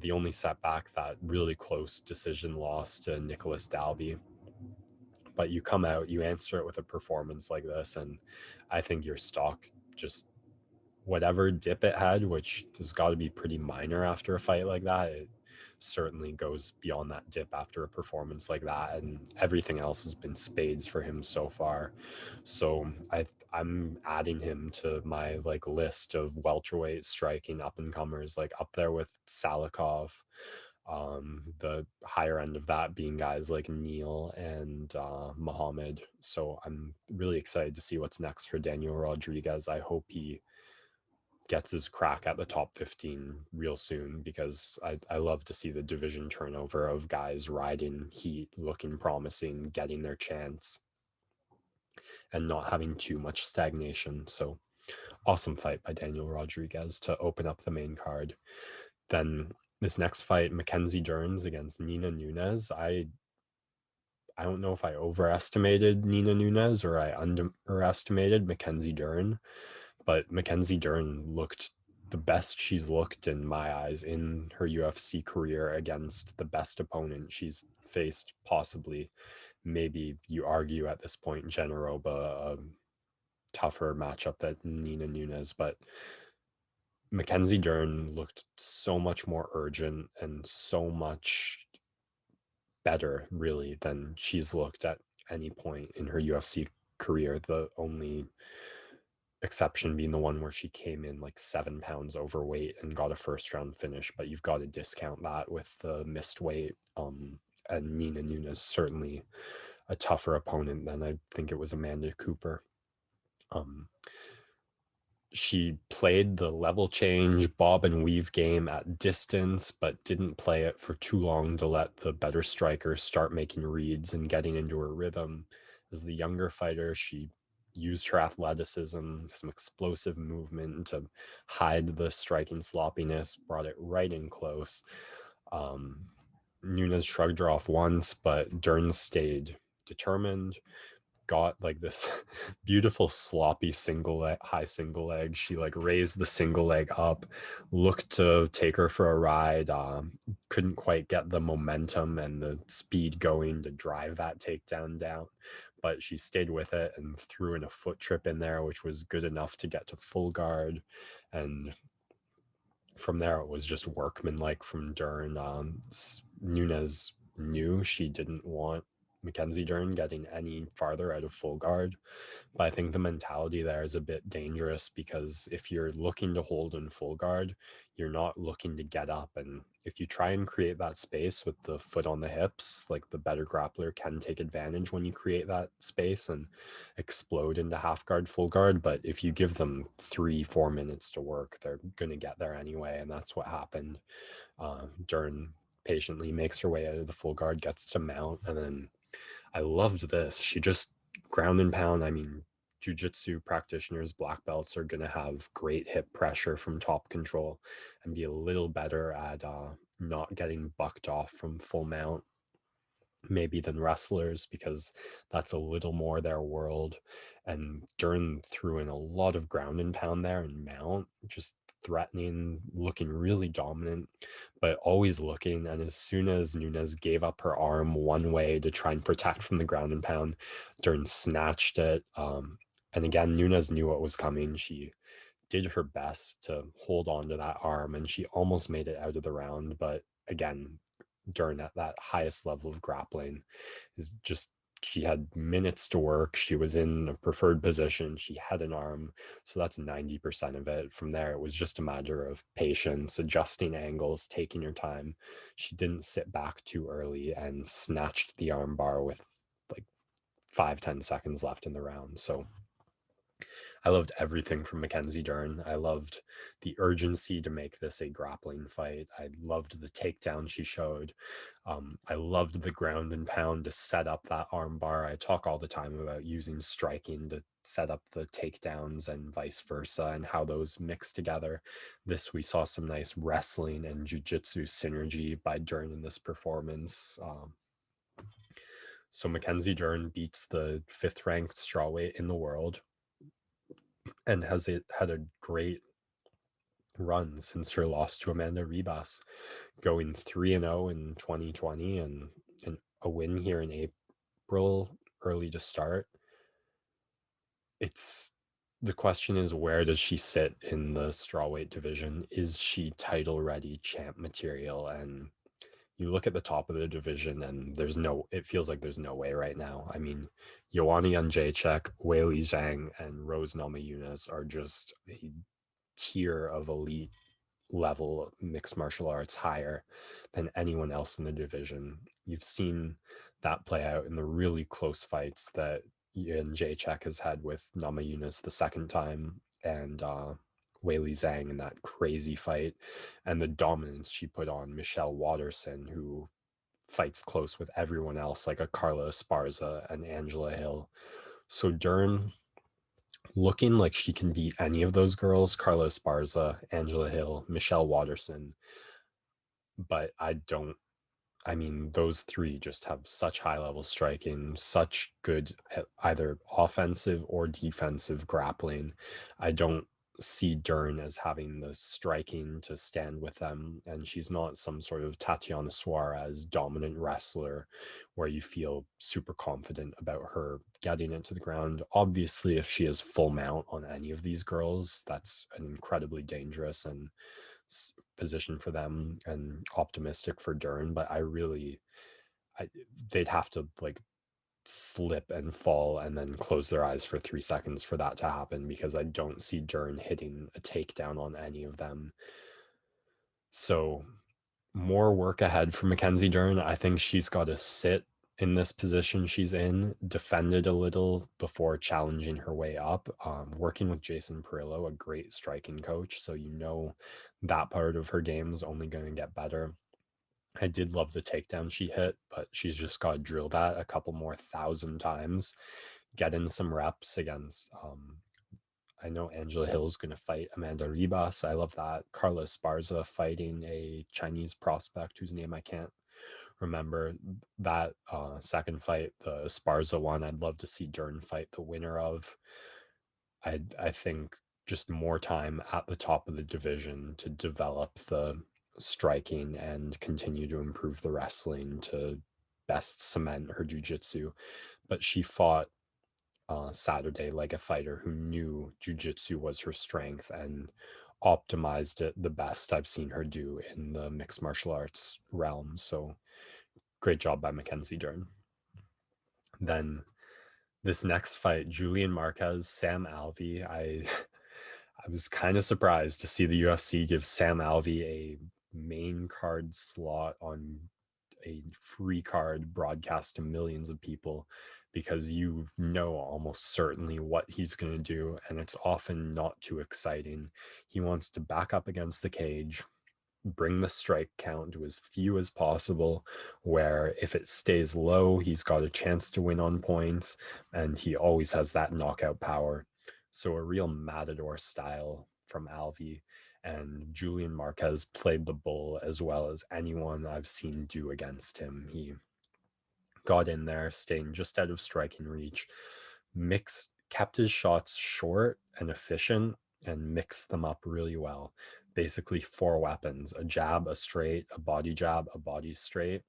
Speaker 2: The only setback, that really close decision loss to Nicholas Dalby. But you come out, you answer it with a performance like this, and I think your stock just, whatever dip it had, which has got to be pretty minor after a fight like that, it certainly goes beyond that dip after a performance like that, and everything else has been spades for him so far. So I'm adding him to my like list of welterweight striking up and comers, like up there with Salikov. The higher end of that being guys like Neil and Muhammad. So I'm really excited to see what's next for Daniel Rodriguez. I hope he gets his crack at the top 15 real soon, because I love to see the division turnover of guys riding heat, looking promising, getting their chance, and not having too much stagnation. So awesome fight by Daniel Rodriguez to open up the main card. Then this next fight, Mackenzie Dern against Nina Nunes. I don't know if I overestimated Nina Nunes or I underestimated Mackenzie Dern, but Mackenzie Dern looked the best she's looked in my eyes in her UFC career against the best opponent she's faced, possibly. Maybe you argue at this point Generoba, a tougher matchup than Nina Nunes, but Mackenzie Dern looked so much more urgent and so much better, really, than she's looked at any point in her UFC career. The only exception being the one where she came in like 7 pounds overweight and got a first round finish, but you've got to discount that with the missed weight. And Nina Nunes certainly a tougher opponent than I think it was Amanda Cooper. She played the level change, bob and weave game at distance, but didn't play it for too long to let the better striker start making reads and getting into her rhythm. As the younger fighter, she used her athleticism, some explosive movement to hide the striking sloppiness, brought it right in close. Nunes shrugged her off once, but Dern stayed determined, got like this beautiful sloppy high single leg. She like raised the single leg up, looked to take her for a ride, couldn't quite get the momentum and the speed going to drive that takedown down, but she stayed with it and threw in a foot trip in there, which was good enough to get to full guard. And from there it was just workmanlike from Dern. Nunes knew she didn't want Mackenzie Dern getting any farther out of full guard. But I think the mentality there is a bit dangerous, because if you're looking to hold in full guard, you're not looking to get up. And if you try and create that space with the foot on the hips, like the better grappler can take advantage when you create that space and explode into half guard, full guard. But if you give them 3-4 minutes to work, they're going to get there anyway. And that's what happened. Dern patiently makes her way out of the full guard, gets to mount, and then I loved this. She just ground and pound. I mean, jiu-jitsu practitioners, black belts, are going to have great hip pressure from top control and be a little better at not getting bucked off from full mount maybe than wrestlers, because that's a little more their world. And Dern threw in a lot of ground and pound there and mount, just threatening, looking really dominant, but always looking. And as soon as Nunes gave up her arm one way to try and protect from the ground and pound, Dern snatched it. And again, Nunes knew what was coming. She did her best to hold on to that arm, and she almost made it out of the round. But again, Dern at that highest level of grappling is just, she had minutes to work. She was in a preferred position. She had an arm. So that's 90% of it. From there, it was just a matter of patience, adjusting angles, taking your time. She didn't sit back too early and snatched the arm bar with like 5-10 seconds left in the round. So I loved everything from Mackenzie Dern. I loved the urgency to make this a grappling fight. I loved the takedown she showed. I loved the ground and pound to set up that arm bar. I talk all the time about using striking to set up the takedowns and vice versa, and how those mix together. We saw some nice wrestling and jiu-jitsu synergy by Dern in this performance. So Mackenzie Dern beats the 5th-ranked strawweight in the world and has had a great run since her loss to Amanda Ribas, going 3-0 in 2020 and a win here in April, early to start. The question is, where does she sit in the strawweight division? Is she title ready champ material? And you look at the top of the division and it feels like there's no way right now. I mean, Joanna Jędrzejczyk, Weili Zhang, and Rose Namajunas are just a tier of elite level mixed martial arts higher than anyone else in the division. You've seen that play out in the really close fights that Jędrzejczyk has had with Namajunas the second time, and Weili Zhang in that crazy fight, and the dominance she put on Michelle Waterson, who fights close with everyone else, like a Carla Esparza and Angela Hill. So Dern looking like she can beat any of those girls, Carla Esparza, Angela Hill, Michelle Watterson. But I mean, those three just have such high level striking, such good either offensive or defensive grappling. I don't see Dern as having the striking to stand with them, and she's not some sort of Tatiana Suarez dominant wrestler where you feel super confident about her getting it to the ground. Obviously, if she is full mount on any of these girls, that's an incredibly dangerous and position for them and optimistic for Dern, but they'd have to like slip and fall and then close their eyes for 3 seconds for that to happen, because I don't see Dern hitting a takedown on any of them. So more work ahead for Mackenzie Dern. I think she's got to sit in this position she's in, defend it a little before challenging her way up. Working with Jason Perillo, a great striking coach, so that part of her game is only going to get better. I did love the takedown she hit, but she's just got to drill that a couple more 1,000 times, get in some reps against. I know Angela Hill is going to fight Amanda Ribas. I love that. Carla Esparza fighting a Chinese prospect whose name I can't remember. That second fight, the Esparza one, I'd love to see Dern fight the winner of. I think just more time at the top of the division to develop the striking and continue to improve the wrestling to best cement her jiu-jitsu. But she fought Saturday like a fighter who knew jiu-jitsu was her strength and optimized it the best I've seen her do in the mixed martial arts realm. So great job by Mackenzie Dern. Then this next fight, Julian Marquez, Sam Alvey. I was kind of surprised to see the UFC give Sam Alvey a main card slot on a free card broadcast to millions of people, because you know almost certainly what he's going to do, and it's often not too exciting. He wants to back up against the cage, bring the strike count to as few as possible, where if it stays low, he's got a chance to win on points, and he always has that knockout power. So a real matador style from Alvey, and Julian Marquez played the bull as well as anyone I've seen do against him. He got in there, staying just out of striking reach, kept his shots short and efficient, and mixed them up really well. Basically 4 weapons: a jab, a straight, a body jab, a body straight.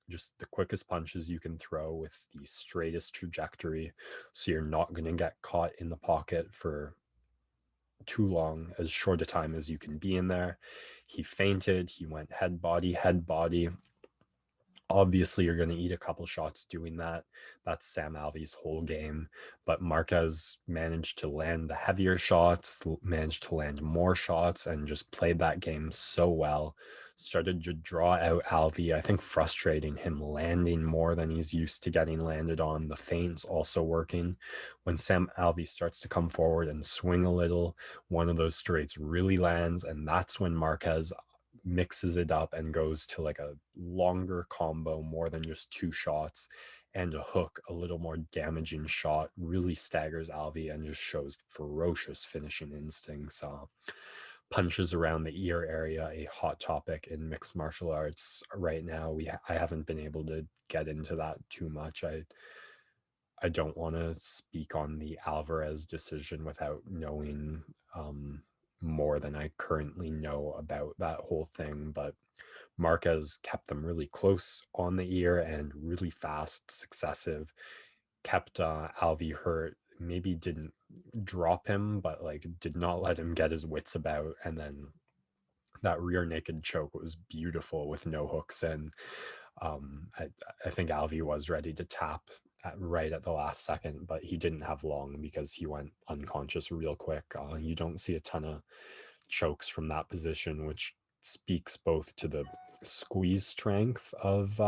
Speaker 2: Just the quickest punches you can throw with the straightest trajectory, so you're not going to get caught in the pocket for too long, as short a time as you can be in there. He feinted, he went head body, head body. Obviously, you're going to eat a couple shots doing that. That's Sam Alvey's whole game. But Marquez managed to land the heavier shots, managed to land more shots, and just played that game so well. Started to draw out Alvey, I think frustrating him, landing more than he's used to getting landed on. The feints also working. When Sam Alvey starts to come forward and swing a little, one of those straights really lands, and that's when Marquez mixes it up and goes to like a longer combo, more than just 2 shots, and a hook, a little more damaging shot, really staggers Alvey and just shows ferocious finishing instincts. Punches around the ear area, a hot topic in mixed martial arts right now. I haven't been able to get into that too much. I don't want to speak on the Alvarez decision without knowing more than I currently know about that whole thing, but Marquez kept them really close on the ear and really fast, successive, kept Alvey hurt, maybe didn't drop him, but like did not let him get his wits about. And then that rear naked choke was beautiful with no hooks in. I think Alvey was ready to tap right at the last second, but he didn't have long because he went unconscious real quick. You don't see a ton of chokes from that position, which speaks both to the squeeze strength of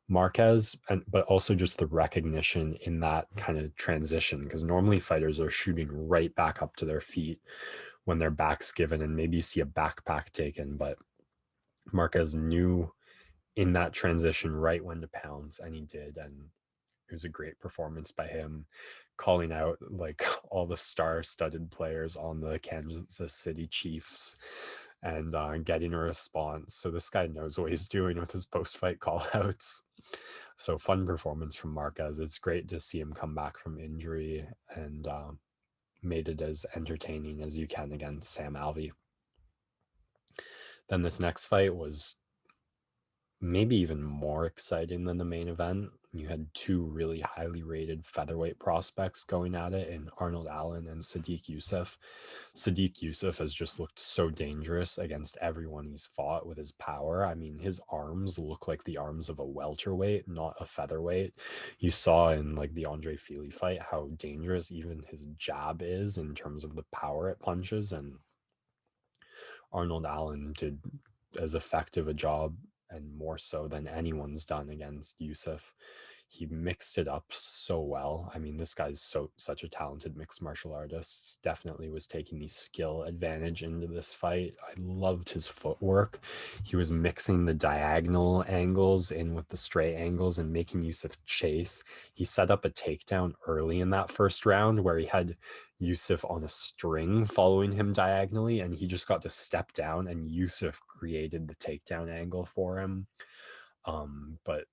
Speaker 2: Marquez, but also just the recognition in that kind of transition, because normally fighters are shooting right back up to their feet when their back's given, and maybe you see a backpack taken, but Marquez knew in that transition right when to pounce, and he did, and It was a great performance by him, calling out like all the star-studded players on the Kansas City Chiefs and getting a response. So this guy knows what he's doing with his post-fight call-outs. So fun performance from Marquez. It's great to see him come back from injury and made it as entertaining as you can against Sam Alvey. Then this next fight was maybe even more exciting than the main event. You had two really highly rated featherweight prospects going at it in Arnold Allen and Sadiq Youssef. Sadiq Youssef has just looked so dangerous against everyone he's fought with his power. I mean, his arms look like the arms of a welterweight, not a featherweight. You saw in like the Andre Fili fight how dangerous even his jab is in terms of the power it punches, and Arnold Allen did as effective a job and more so than anyone's done against Youssef. He mixed it up so well. I mean, this guy's such a talented mixed martial artist. Definitely was taking the skill advantage into this fight. I loved his footwork. He was mixing the diagonal angles in with the straight angles and making Youssef chase. He set up a takedown early in that first round where he had Youssef on a string following him diagonally, and he just got to step down, and Youssef created the takedown angle for him. But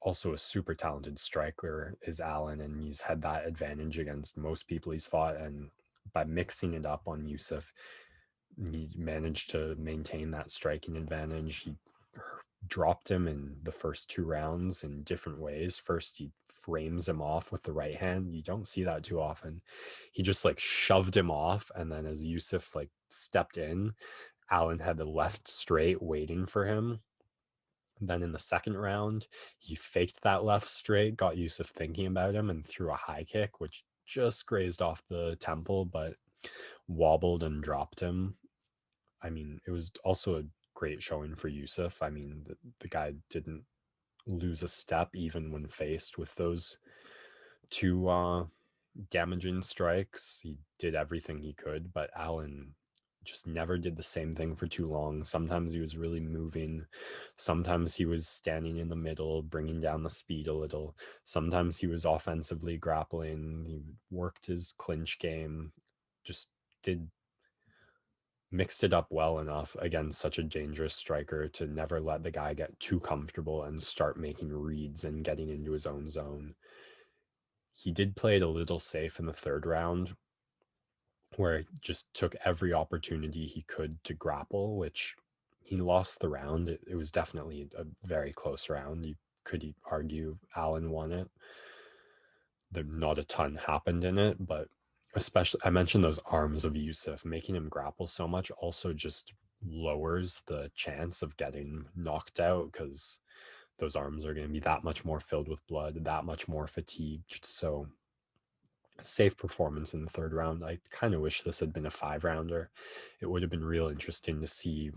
Speaker 2: also a super talented striker is Allen, and he's had that advantage against most people he's fought. And by mixing it up on Youssef, he managed to maintain that striking advantage. He dropped him in the first two rounds in different ways. First, he frames him off with the right hand. You don't see that too often. He just like shoved him off, and then as Youssef like stepped in, Allen had the left straight waiting for him. Then in the second round, he faked that left straight, got Youssef thinking about him, and threw a high kick, which just grazed off the temple, but wobbled and dropped him. I mean, it was also a great showing for Youssef. I mean, the guy didn't lose a step even when faced with those two damaging strikes. He did everything he could, but Allen just never did the same thing for too long. Sometimes he was really moving. Sometimes he was standing in the middle, bringing down the speed a little. Sometimes he was offensively grappling. He worked his clinch game, just mixed it up well enough against such a dangerous striker to never let the guy get too comfortable and start making reads and getting into his own zone. He did play it a little safe in the third round, where he just took every opportunity he could to grapple, which he lost the round. It was definitely a very close round. You could argue Allen won it. Not a ton happened in it, but especially I mentioned those arms of Youssef, making him grapple so much also just lowers the chance of getting knocked out, because those arms are going to be that much more filled with blood, that much more fatigued. So safe performance in the third round. I kind of wish this had been a 5-rounder. It would have been real interesting to see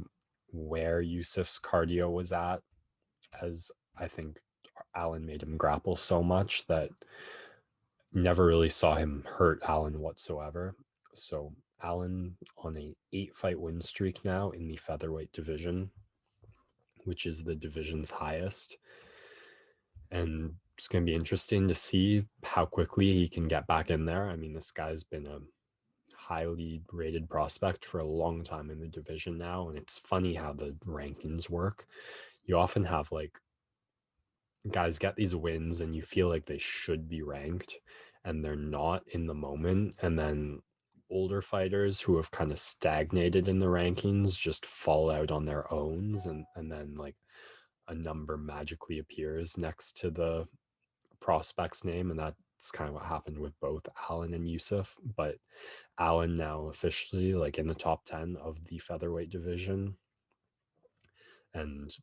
Speaker 2: where Youssef's cardio was at, as I think Allen made him grapple so much that never really saw him hurt Allen whatsoever. So Allen on a 8-fight win streak now in the featherweight division, which is the division's highest. And it's going to be interesting to see how quickly he can get back in there. I mean, this guy's been a highly rated prospect for a long time in the division now, and it's funny how the rankings work. You often have like guys get these wins and you feel like they should be ranked and they're not in the moment, and then older fighters who have kind of stagnated in the rankings just fall out on their owns, and then like a number magically appears next to the prospect's name, and that's kind of what happened with both Allen and Youssef. But Allen now officially like in the top 10 of the featherweight division, and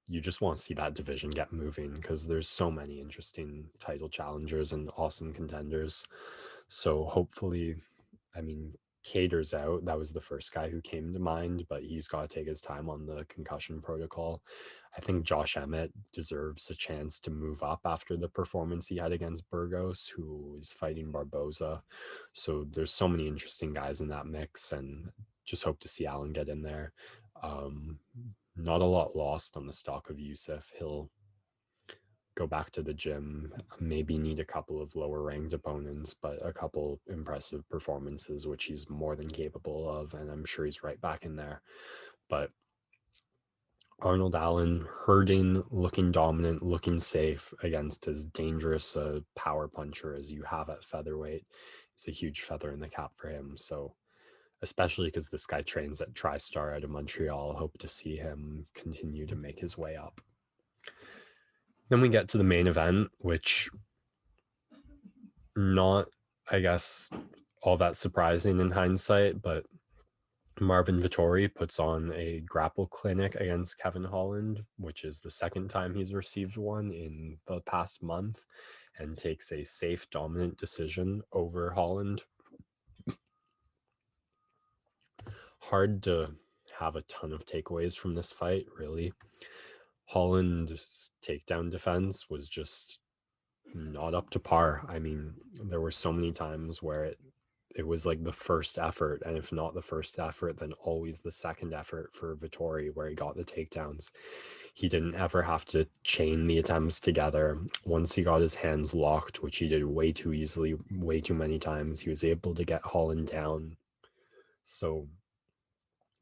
Speaker 2: you just want to see that division get moving because there's so many interesting title challengers and awesome contenders. So hopefully, I mean, Cater's out. That was the first guy who came to mind, but he's got to take his time on the concussion protocol. I think Josh Emmett deserves a chance to move up after the performance he had against Burgos, who is fighting Barboza. So there's so many interesting guys in that mix, and just hope to see Allen get in there. Not a lot lost on the stock of Youssef. He'll go back to the gym, maybe need a couple of lower ranked opponents, but a couple impressive performances, which he's more than capable of, and I'm sure he's right back in there. But Arnold Allen hurting, looking dominant, looking safe against as dangerous a power puncher as you have at featherweight. It's a huge feather in the cap for him. So, especially because this guy trains at TriStar out of Montreal, hope to see him continue to make his way up. Then we get to the main event, which not, I guess, all that surprising in hindsight, but Marvin Vettori puts on a grapple clinic against Kevin Holland, which is the second time he's received one in the past month, and takes a safe, dominant decision over Holland. Hard to have a ton of takeaways from this fight, really. Holland's takedown defense was just not up to par. I mean, there were so many times where it was like the first effort, and if not the first effort, then always the second effort for Vettori where he got the takedowns. He didn't ever have to chain the attempts together. Once he got his hands locked, which he did way too easily, way too many times, he was able to get Holland down. So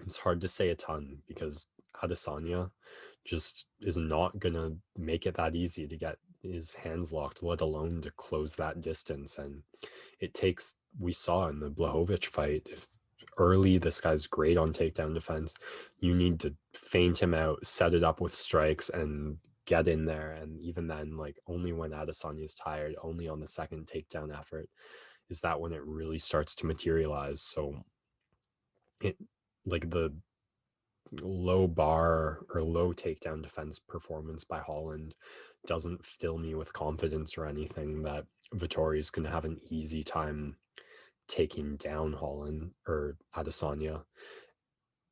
Speaker 2: it's hard to say a ton because Adesanya just is not going to make it that easy to get his hands locked, let alone to close that distance. And it takes, we saw in the Blachowicz fight, if early this guy's great on takedown defense, you need to feint him out, set it up with strikes, and get in there. And even then, like, only when Adesanya is tired, only on the second takedown effort, is that when it really starts to materialize. So it, like, the low bar or low takedown defense performance by Holland doesn't fill me with confidence or anything that Vettori is going to have an easy time taking down Holland or Adesanya.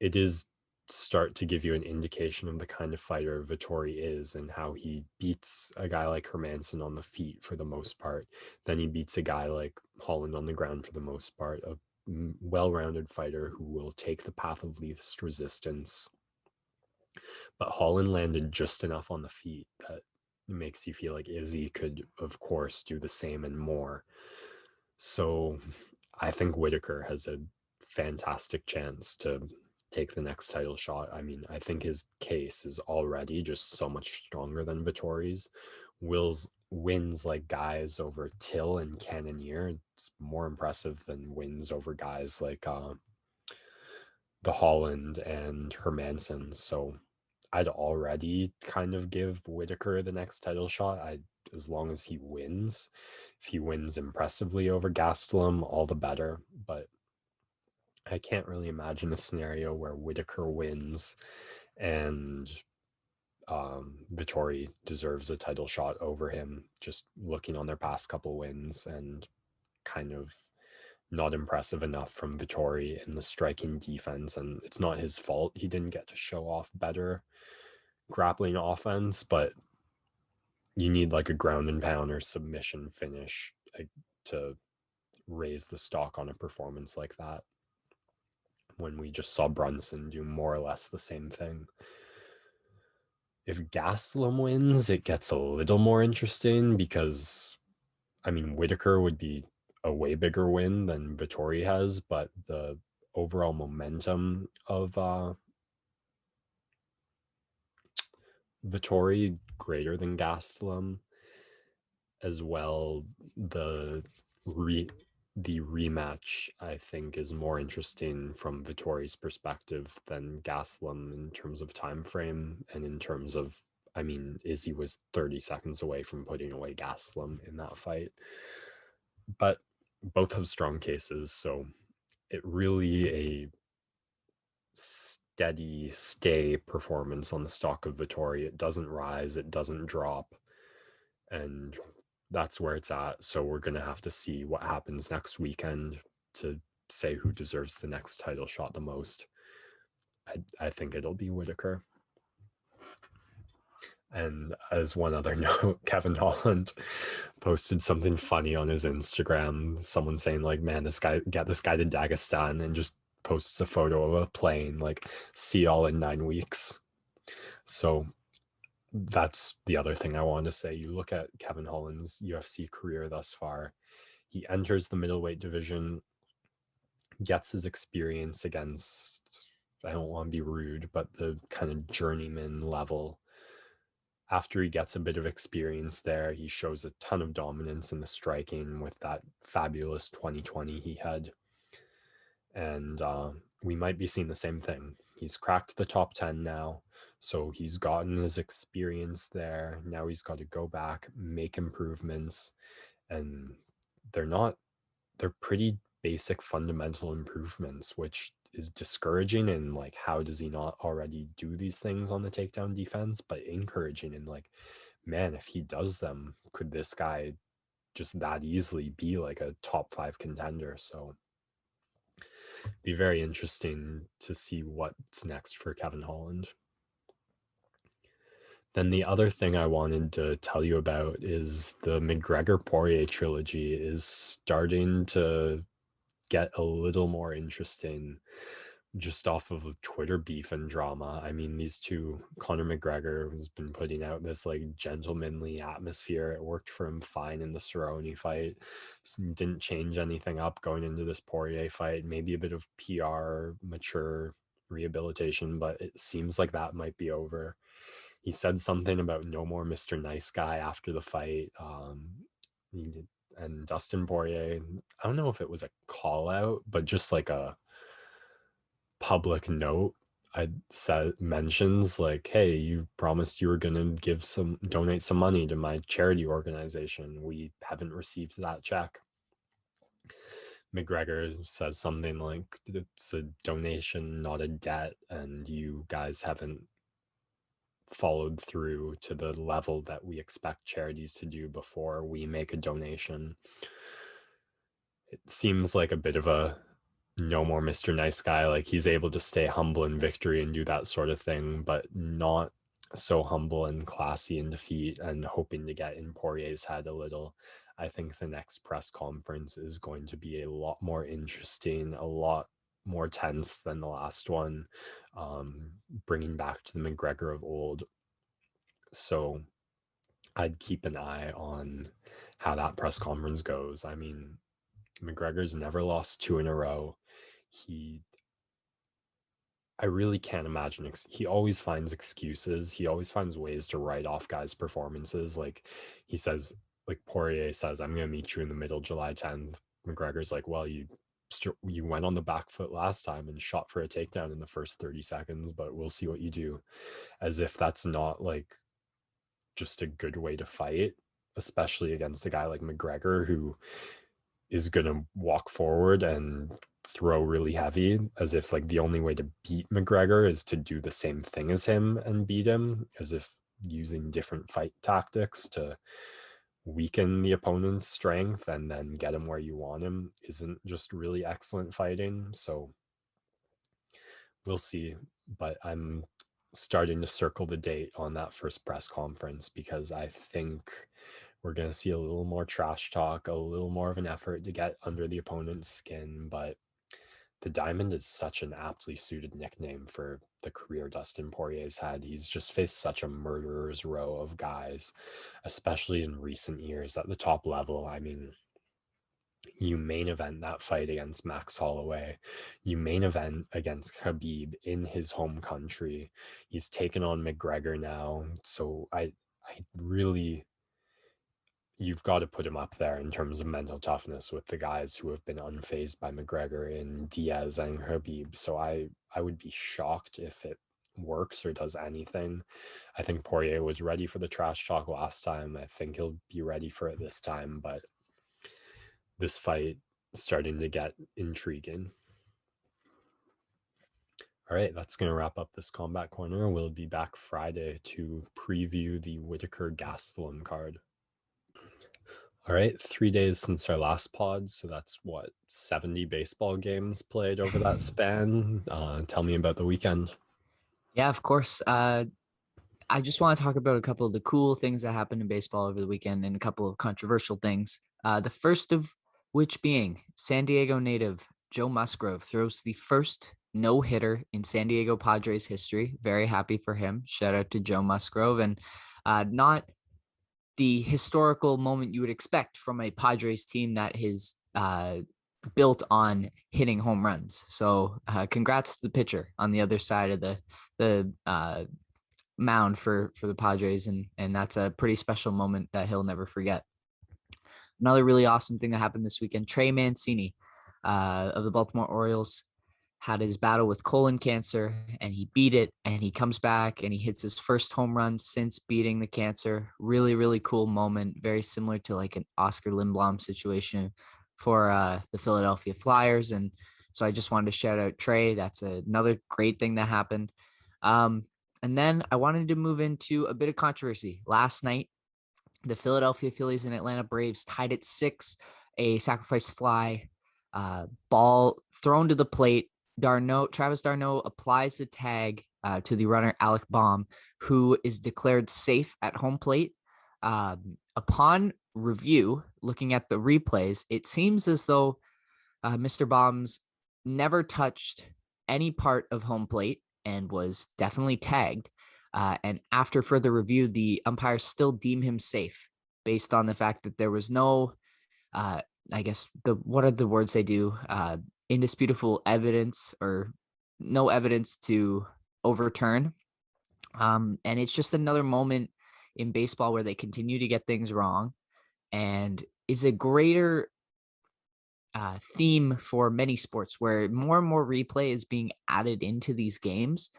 Speaker 2: It is start to give you an indication of the kind of fighter Vettori is and how he beats a guy like Hermanson on the feet for the most part. Then he beats a guy like Holland on the ground for the most part, a well-rounded fighter who will take the path of least resistance. But Holland landed just enough on the feet that makes you feel like Izzy could, of course, do the same and more. So I think Whitaker has a fantastic chance to take the next title shot. I mean, I think his case is already just so much stronger than Vittori's. Wins like guys over Till and Cannonier. It's more impressive than wins over guys like the Holland and Hermanson. So I'd already kind of give Whitaker the next title shot. As long as he wins. If he wins impressively over Gastelum, all the better. But I can't really imagine a scenario where Whitaker wins and Vettori deserves a title shot over him, just looking on their past couple wins and kind of not impressive enough from Vettori in the striking defense. And it's not his fault he didn't get to show off better grappling offense, but you need like a ground and pound or submission finish to raise the stock on a performance like that, when we just saw Brunson do more or less the same thing. If Gastelum wins, it gets a little more interesting because, I mean, Whitaker would be a way bigger win than Vettori has, but the overall momentum of Vettori greater than Gastelum, as well. The rematch, I think, is more interesting from Vettori's perspective than Gastelum in terms of time frame and in terms of, I mean, Izzy was 30 seconds away from putting away Gastelum in that fight. But both have strong cases, so it really a steady stay performance on the stock of Vettori. It doesn't rise, it doesn't drop, and that's where it's at. So we're going to have to see what happens next weekend to say who deserves the next title shot the most. I think it'll be Whitaker. And as one other note, Kevin Holland posted something funny on his Instagram. Someone saying like, man, get this guy to Dagestan, and just posts a photo of a plane, like, see y'all in 9 weeks. So that's the other thing I wanted to say. You look at Kevin Holland's UFC career thus far. He enters the middleweight division, gets his experience against, I don't want to be rude, but the kind of journeyman level. After he gets a bit of experience there, he shows a ton of dominance in the striking with that fabulous 2020 he had. And we might be seeing the same thing. He's cracked the top 10 now, so he's gotten his experience there. Now he's got to go back, make improvements, and they're pretty basic fundamental improvements, which is discouraging. And like, how does he not already do these things on the takedown defense? But encouraging, and like, man, if he does them, could this guy just that easily be like a top 5 contender? So be very interesting to see what's next for Kevin Holland. Then the other thing I wanted to tell you about is the McGregor Poirier trilogy is starting to get a little more interesting just off of Twitter beef and drama. I mean, these two, Conor McGregor has been putting out this like gentlemanly atmosphere. It worked for him fine in the Cerrone fight. Didn't change anything up going into this Poirier fight. Maybe a bit of PR, mature rehabilitation, but it seems like that might be over. He said something about no more Mr. Nice Guy after the fight. He did, and Dustin Poirier, I don't know if it was a call out, but just like a public note I said mentions like, hey, you promised you were gonna donate some money to my charity organization. We haven't received that check. McGregor says something like it's a donation, not a debt, and you guys haven't followed through to the level that we expect charities to do before we make a donation. It seems like a bit of a no more Mr. Nice Guy. Like, he's able to stay humble in victory and do that sort of thing, but not so humble and classy in defeat and hoping to get in Poirier's head a little. I think the next press conference is going to be a lot more interesting, a lot more tense than the last one, bringing back to the McGregor of old. So I'd keep an eye on how that press conference goes. I mean, McGregor's never lost 2 in a row. I really can't imagine. He always finds excuses. He always finds ways to write off guys' performances. Like he says, like Poirier says, I'm going to meet you in the middle, July 10th. McGregor's like, well, you went on the back foot last time and shot for a takedown in the first 30 seconds, but we'll see what you do. As if that's not like just a good way to fight, especially against a guy like McGregor who is going to walk forward and throw really heavy, as if like the only way to beat McGregor is to do the same thing as him and beat him, as if using different fight tactics to weaken the opponent's strength and then get him where you want him isn't just really excellent fighting. So we'll see, but I'm starting to circle the date on that first press conference because I think we're going to see a little more trash talk, a little more of an effort to get under the opponent's skin. But the Diamond is such an aptly suited nickname for the career Dustin Poirier's had. He's just faced such a murderer's row of guys, especially in recent years at the top level. I mean, you main event that fight against Max Holloway. You main event against Khabib in his home country. He's taken on McGregor now. So I really, you've got to put him up there in terms of mental toughness with the guys who have been unfazed by McGregor in Diaz and Khabib. So I would be shocked if it works or does anything. I think Poirier was ready for the trash talk last time. I think he'll be ready for it this time, but this fight is starting to get intriguing. All right, that's going to wrap up this Combat Corner. We'll be back Friday to preview the Whitaker Gastelum card. All right, 3 days since our last pod, so that's what, 70 baseball games played over that span. Tell me about the weekend.
Speaker 1: Yeah, of course. I just want to talk about a couple of the cool things that happened in baseball over the weekend and a couple of controversial things. The first of which being San Diego native Joe Musgrove throws the first no-hitter in San Diego Padres history. Very happy for him. Shout out to Joe Musgrove. And Not the historical moment you would expect from a Padres team that is built on hitting home runs. So congrats to the pitcher on the other side of the mound for the Padres, and that's a pretty special moment that he'll never forget. Another really awesome thing that happened this weekend: Trey Mancini of the Baltimore Orioles had his battle with colon cancer, and he beat it, and he comes back and he hits his first home run since beating the cancer. Really, really cool moment. Very similar to like an Oscar Lindblom situation for the Philadelphia Flyers. And so I just wanted to shout out Trey. That's another great thing that happened. And then I wanted to move into a bit of controversy. Last night, the Philadelphia Phillies and Atlanta Braves tied at 6, a sacrifice fly, ball thrown to the plate. Travis d'Arnaud applies the tag to the runner Alec Baum, who is declared safe at home plate. Upon review, looking at the replays, it seems as though Mr. Baum's never touched any part of home plate and was definitely tagged. And after further review, the umpires still deem him safe based on the fact that there was no, I guess, what are the words they do? Indisputable evidence or no evidence to overturn. And it's just another moment in baseball where they continue to get things wrong, and is a greater theme for many sports where more and more replay is being added into these games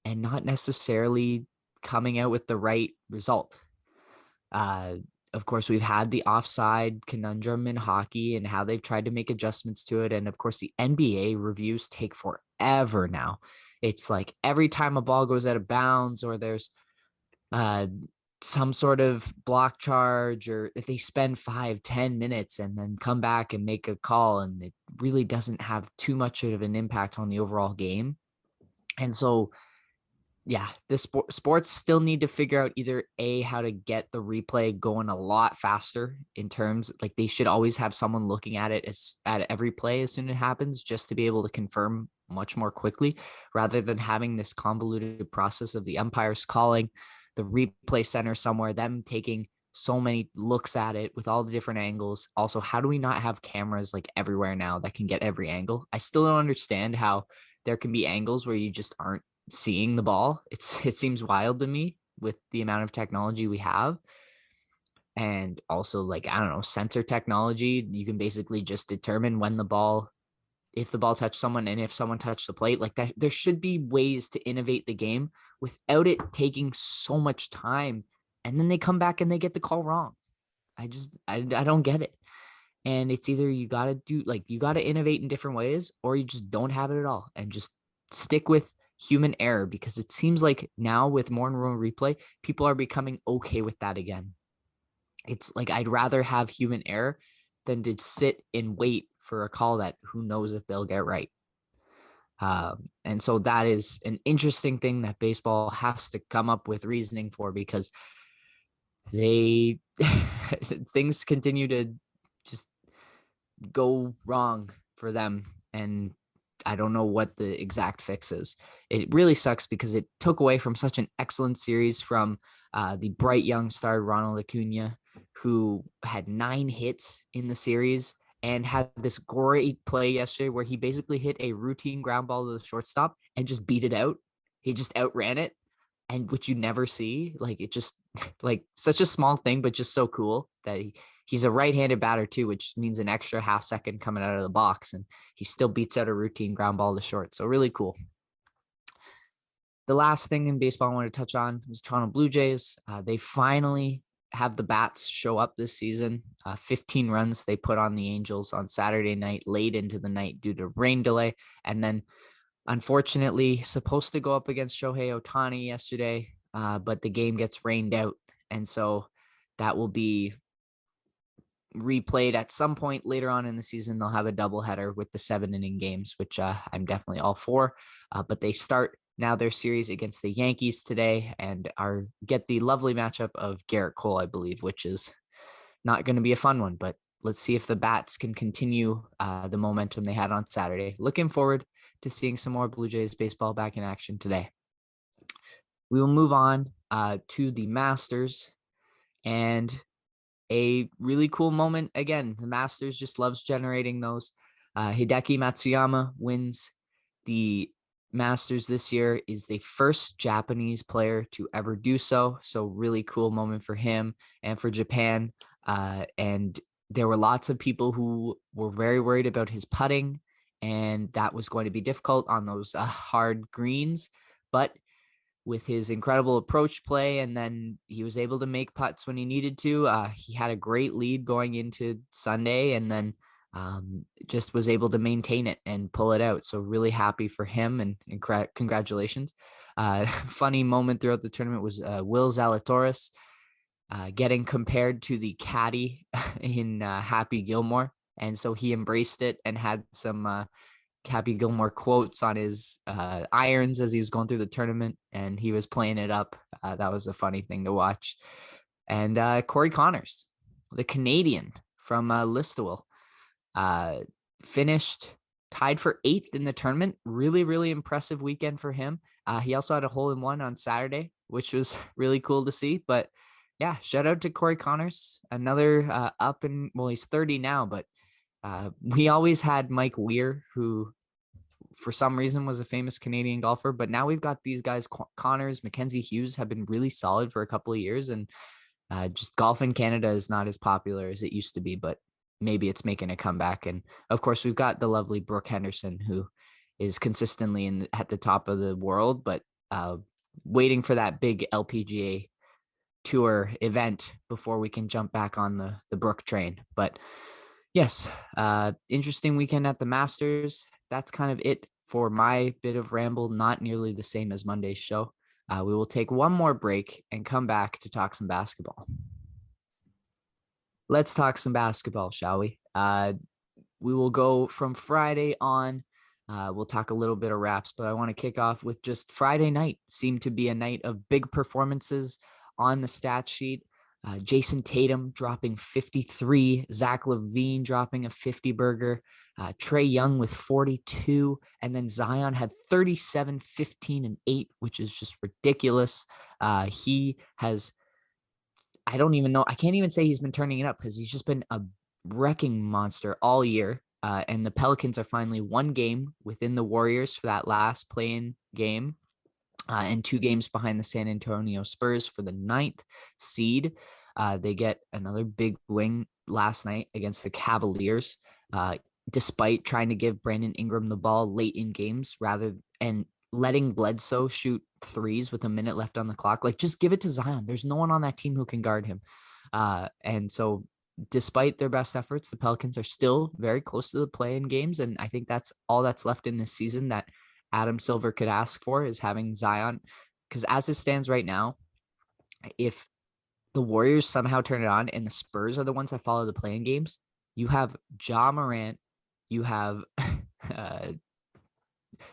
Speaker 1: and not necessarily coming out with the right result. Of course, we've had the offside conundrum in hockey and how they've tried to make adjustments to it. And of course, the NBA reviews take forever now. It's like every time a ball goes out of bounds or there's some sort of block charge, or if they spend 5-10 minutes and then come back and make a call, and it really doesn't have too much of an impact on the overall game. And so yeah, the sports still need to figure out either how to get the replay going a lot faster, in terms like they should always have someone looking at it at every play as soon as it happens, just to be able to confirm much more quickly, rather than having this convoluted process of the umpires calling, the replay center somewhere, them taking so many looks at it with all the different angles. Also, how do we not have cameras like everywhere now that can get every angle? I still don't understand how there can be angles where you just aren't seeing the ball. It seems wild to me with the amount of technology we have. And also, like, I don't know, sensor technology. You can basically just determine if the ball touched someone and if someone touched the plate. Like that, there should be ways to innovate the game without it taking so much time. And then they come back and they get the call wrong. I don't get it. And it's either you got to innovate in different ways, or you just don't have it at all and just stick with human error, because it seems like now with more and more replay, people are becoming okay with that again. It's like I'd rather have human error than to sit and wait for a call that who knows if they'll get right. And so that is an interesting thing that baseball has to come up with reasoning for, because they things continue to just go wrong for them, and I don't know what the exact fix is. It really sucks because it took away from such an excellent series from the bright young star Ronald Acuna, who had 9 hits in the series and had this great play yesterday where he basically hit a routine ground ball to the shortstop and just beat it out. He just outran it, and which you never see. Like, it just like such a small thing, but just so cool that he's a right-handed batter too, which means an extra half second coming out of the box, and he still beats out a routine ground ball to short. So really cool. The last thing in baseball I wanted to touch on was Toronto Blue Jays. They finally have the bats show up this season. 15 runs they put on the Angels on Saturday night, late into the night due to rain delay. And then, unfortunately, supposed to go up against Shohei Ohtani yesterday, but the game gets rained out. And so that will be replayed at some point later on in the season. They'll have a doubleheader with the 7-inning games, which I'm definitely all for. But they start now their series against the Yankees today, and get the lovely matchup of Garrett Cole, I believe, which is not going to be a fun one. But let's see if the bats can continue the momentum they had on Saturday. Looking forward to seeing some more Blue Jays baseball back in action today. We will move on to the Masters, and a really cool moment. Again, the Masters just loves generating those. Hideki Matsuyama wins the Masters this year, is the first Japanese player to ever do so. So really cool moment for him and for Japan. And there were lots of people who were very worried about his putting, and that was going to be difficult on those hard greens. But with his incredible approach play, and then he was able to make putts when he needed to. He had a great lead going into Sunday, and then just was able to maintain it and pull it out. So really happy for him, and congratulations. Funny moment throughout the tournament was Will Zalatoris getting compared to the caddy in Happy Gilmore. And so he embraced it and had some Happy Gilmore quotes on his irons as he was going through the tournament, and he was playing it up. That was a funny thing to watch. And Corey Connors, the Canadian from Listowel, finished tied for 8th in the tournament. Really, really impressive weekend for him. He also had a hole-in-one on Saturday, which was really cool to see. But yeah, shout out to Corey Connors, another well, he's 30 now, but we always had Mike Weir, who for some reason was a famous Canadian golfer, but now we've got these guys, Connors, Mackenzie Hughes, have been really solid for a couple of years, and just golf in Canada is not as popular as it used to be, but maybe it's making a comeback. And of course, we've got the lovely Brooke Henderson, who is consistently at the top of the world, but waiting for that big LPGA tour event before we can jump back on the Brooke train. But yes, interesting weekend at the Masters. That's kind of it for my bit of ramble, not nearly the same as Monday's show. We will take one more break and come back to talk some basketball. Let's talk some basketball, shall we? We will go from Friday on. We'll talk a little bit of Raps, but I want to kick off with just Friday night. Seemed to be a night of big performances on the stat sheet. Jason Tatum dropping 53, Zach LaVine dropping a 50-burger, Trae Young with 42, and then Zion had 37, 15, and 8, which is just ridiculous. He has, I don't even know, I can't even say he's been turning it up, because he's just been a wrecking monster all year. And the Pelicans are finally one game within the Warriors for that last play-in game. And 2 games behind the San Antonio Spurs for the 9th seed. They get another big win last night against the Cavaliers, despite trying to give Brandon Ingram the ball late in games and letting Bledsoe shoot threes with a minute left on the clock. Like, just give it to Zion. There's no one on that team who can guard him. And so despite their best efforts, the Pelicans are still very close to the play-in games. And I think that's all that's left in this season that Adam Silver could ask for, is having Zion. Because as it stands right now, if the Warriors somehow turn it on and the Spurs are the ones that follow the play-in games, you have Ja Morant, you have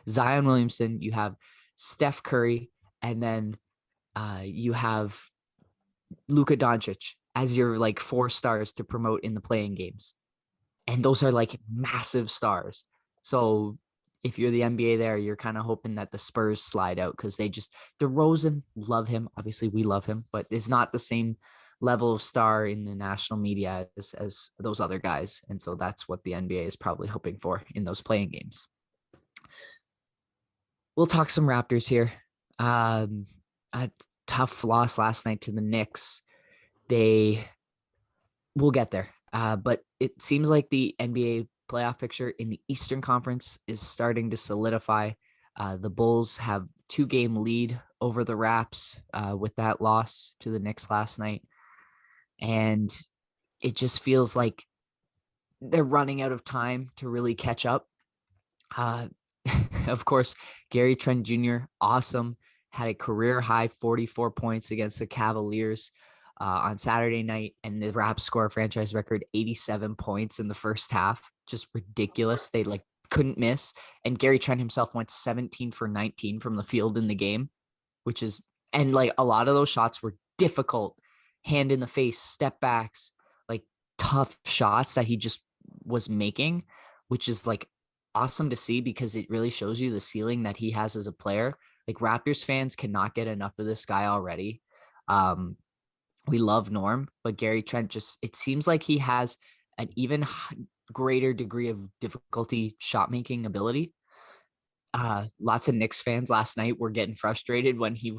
Speaker 1: Zion Williamson, you have Steph Curry, and then you have Luka Doncic as your like 4 stars to promote in the play-in games. And those are like massive stars. So if you're the NBA there, you're kind of hoping that the Spurs slide out, because DeRozan, love him. Obviously, we love him, but is not the same level of star in the national media as those other guys. And so that's what the NBA is probably hoping for in those play-in games. We'll talk some Raptors here. A tough loss last night to the Knicks. We'll get there. But it seems like the NBA playoff picture in the Eastern Conference is starting to solidify. The Bulls have 2-game lead over the Raps with that loss to the Knicks last night. And it just feels like they're running out of time to really catch up. Of course, Gary Trent Jr., awesome, had a career high 44 points against the Cavaliers on Saturday night, and the Raps score a franchise record 87 points in the first half. Just ridiculous. They like couldn't miss. And Gary Trent himself went 17 for 19 from the field in the game, and like a lot of those shots were difficult, hand in the face, step backs, like tough shots that he just was making, which is like awesome to see, because it really shows you the ceiling that he has as a player. Like Raptors fans cannot get enough of this guy already. Um, we love Norm, but Gary Trent just, it seems like he has an even greater degree of difficulty shot making ability. Lots of Knicks fans last night were getting frustrated when he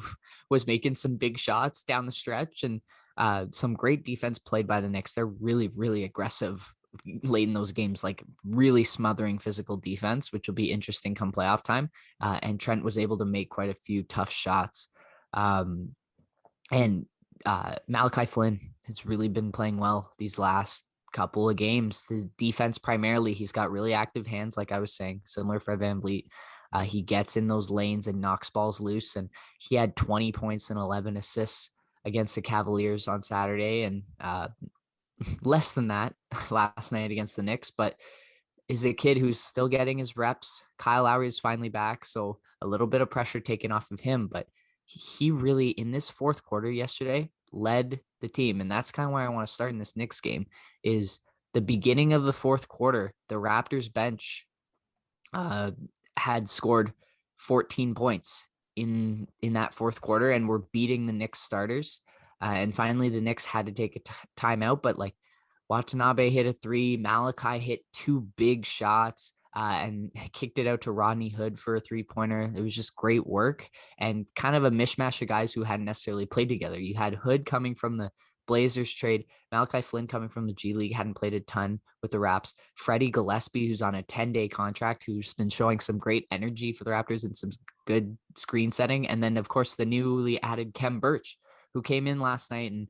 Speaker 1: was making some big shots down the stretch, and some great defense played by the Knicks. They're really, really aggressive late in those games, like really smothering physical defense, which will be interesting come playoff time. And Trent was able to make quite a few tough shots. And Malachi Flynn has really been playing well these last couple of games. His defense primarily, he's got really active hands, like I was saying, similar for Van Vliet. He gets in those lanes and knocks balls loose, and he had 20 points and 11 assists against the Cavaliers on Saturday, and less than that last night against the Knicks, but is a kid who's still getting his reps. Kyle Lowry is finally back, so a little bit of pressure taken off of him, but he really, in this fourth quarter yesterday, led the team. And that's kind of where I want to start in this Knicks game is the beginning of the fourth quarter. The Raptors bench had scored 14 points in that fourth quarter and were beating the Knicks starters. And finally, the Knicks had to take a timeout, but like Watanabe hit a three, Malachi hit two big shots, and kicked it out to Rodney Hood for a 3-pointer. It was just great work and kind of a mishmash of guys who hadn't necessarily played together. You had Hood coming from the Blazers trade, Malachi Flynn coming from the G League, hadn't played a ton with the Raps. Freddie Gillespie, who's on a 10-day contract, who's been showing some great energy for the Raptors and some good screen setting. And then, of course, the newly added Khem Birch, who came in last night and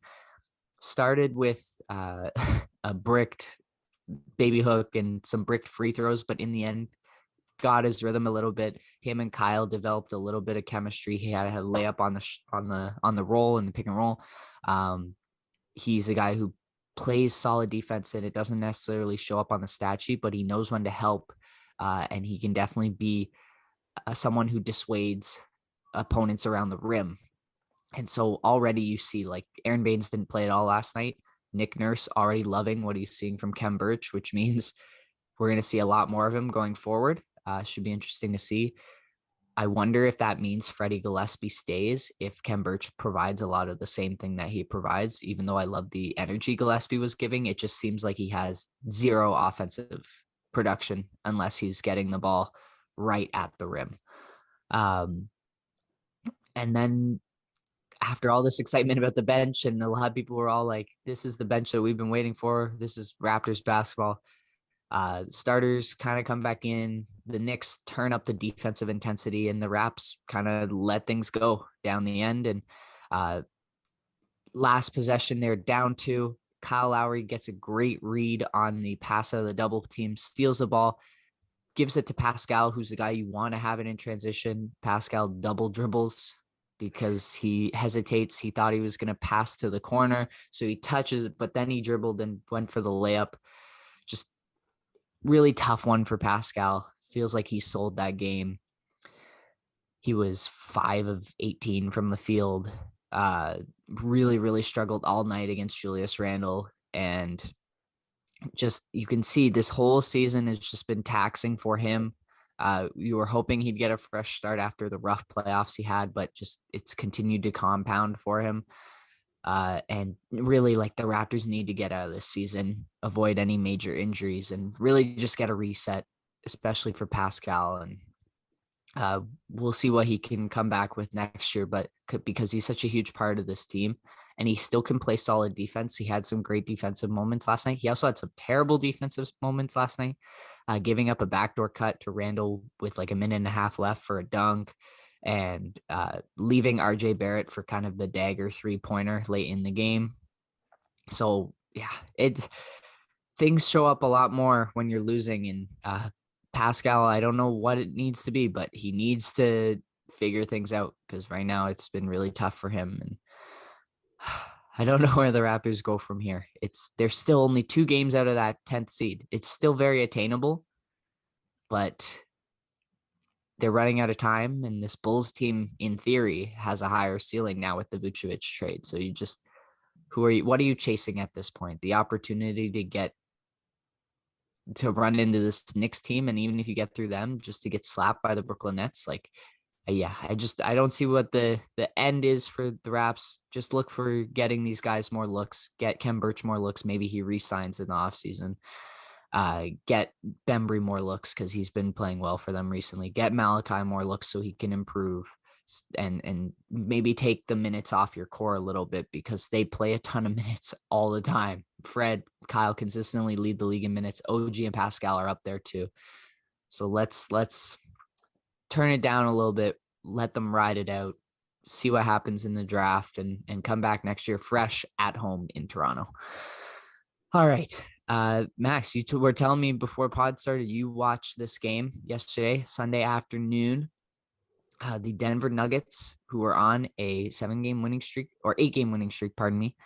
Speaker 1: started with a bricked baby hook and some bricked free throws, but in the end got his rhythm a little bit. Him and Kyle developed a little bit of chemistry. He had a layup on the roll and the pick and roll. He's a guy who plays solid defense, and it doesn't necessarily show up on the stat sheet, but he knows when to help, and he can definitely be someone who dissuades opponents around the rim. And so already you see, like, Aaron Baines didn't play at all last night. Nick Nurse already loving what he's seeing from Khem Birch, which means we're going to see a lot more of him going forward. Should be interesting to see. I wonder if that means Freddie Gillespie stays, if Khem Birch provides a lot of the same thing that he provides. Even though I love the energy Gillespie was giving, it just seems like he has zero offensive production unless he's getting the ball right at the rim. And then after all this excitement about the bench, and a lot of people were all like, this is the bench that we've been waiting for. This is Raptors basketball. Starters kind of come back in. The Knicks turn up the defensive intensity, and the Raps kind of let things go down the end. And last possession, they're down 2. Kyle Lowry gets a great read on the pass out of the double team, steals the ball, gives it to Pascal, who's the guy you want to have it in transition. Pascal double dribbles because he hesitates. He thought he was going to pass to the corner, so he touches it, but then he dribbled and went for the layup. Just really tough one for Pascal. Feels like he sold that game. He was 5 of 18 from the field. Really, really struggled all night against Julius Randle. And just, you can see this whole season has just been taxing for him. You were hoping he'd get a fresh start after the rough playoffs he had, but just it's continued to compound for him. And really, like, the Raptors need to get out of this season, avoid any major injuries, and really just get a reset, especially for Pascal. And we'll see what he can come back with next year, but because he's such a huge part of this team and he still can play solid defense. He had some great defensive moments last night. He also had some terrible defensive moments last night, giving up a backdoor cut to Randall with like a minute and a half left for a dunk, and leaving RJ Barrett for kind of the dagger 3-pointer late in the game. So yeah, things show up a lot more when you're losing. And Pascal, I don't know what it needs to be, but he needs to figure things out, because right now it's been really tough for him. And I don't know where the Raptors go from here. They're still only 2 games out of that 10th seed. It's still very attainable, but they're running out of time. And this Bulls team, in theory, has a higher ceiling now with the Vucevic trade. So what are you chasing at this point? The opportunity to run into this Knicks team, and even if you get through them, just to get slapped by the Brooklyn Nets, like, Yeah, I don't see what the end is for the Raps. Just look for getting these guys more looks. Get Ken Birch more looks. Maybe he re-signs in the offseason. Get Bembry more looks because he's been playing well for them recently. Get Malachi more looks so he can improve, and maybe take the minutes off your core a little bit because they play a ton of minutes all the time. Fred, Kyle consistently lead the league in minutes. OG and Pascal are up there too. So let's turn it down a little bit, let them ride it out, see what happens in the draft, and come back next year fresh at home in Toronto. All right. Max, you were telling me before pod started you watched this game yesterday, Sunday afternoon. The Denver Nuggets, who were on a 7-game winning streak or 8-game winning streak, pardon me,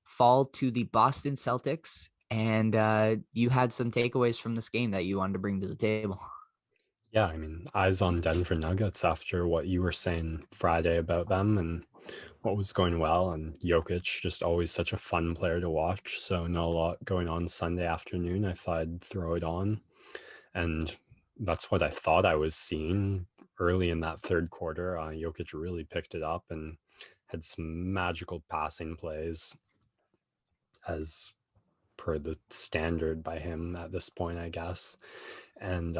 Speaker 1: fall to the Boston Celtics. And you had some takeaways from this game that you wanted to bring to the table.
Speaker 2: Yeah, I mean, eyes on Denver Nuggets after what you were saying Friday about them and what was going well. And Jokic, just always such a fun player to watch. So, not a lot going on Sunday afternoon. I thought I'd throw it on. And that's what I thought I was seeing early in that third quarter. Jokic really picked it up and had some magical passing plays as per the standard by him at this point, I guess. And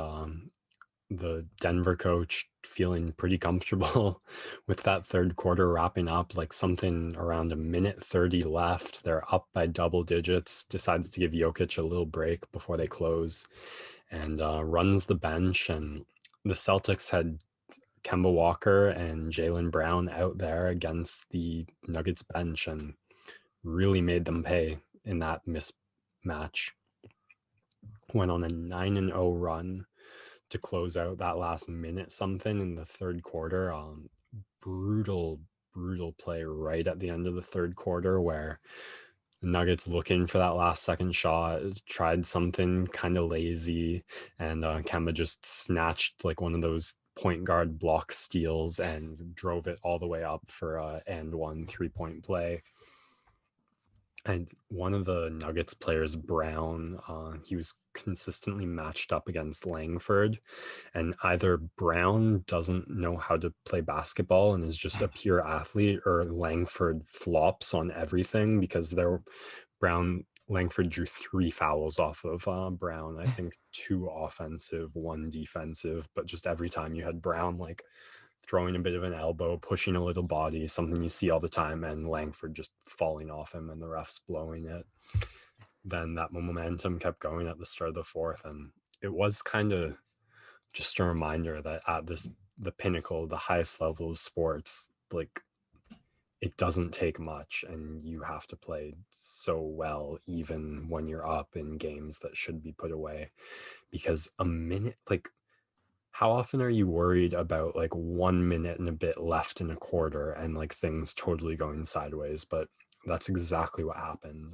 Speaker 2: the Denver coach feeling pretty comfortable with that third quarter wrapping up, like something around a minute 30 left. They're up by double digits, decides to give Jokic a little break before they close, and runs the bench. And the Celtics had Kemba Walker and Jaylen Brown out there against the Nuggets bench and really made them pay in that mismatch. Went on a 9-0 run to close out that last minute something in the third quarter. Brutal play right at the end of the third quarter where the Nuggets looking for that last second shot, tried something kind of lazy, and Kemba just snatched like one of those point guard block steals and drove it all the way up for a and one 3-point play. And one of the Nuggets players, Brown, he was consistently matched up against Langford. And either Brown doesn't know how to play basketball and is just a pure athlete, or Langford flops on everything because Langford drew 3 fouls off of Brown. I think 2 offensive, 1 defensive. But just every time you had Brown like throwing a bit of an elbow, pushing a little body, something you see all the time, and Langford just falling off him and the refs blowing it. Then that momentum kept going at the start of the fourth, and it was kind of just a reminder that at the pinnacle, the highest level of sports, like it doesn't take much, and you have to play so well even when you're up in games that should be put away, because a minute, like, how often are you worried about like 1 minute and a bit left in a quarter and like things totally going sideways? But that's exactly what happened.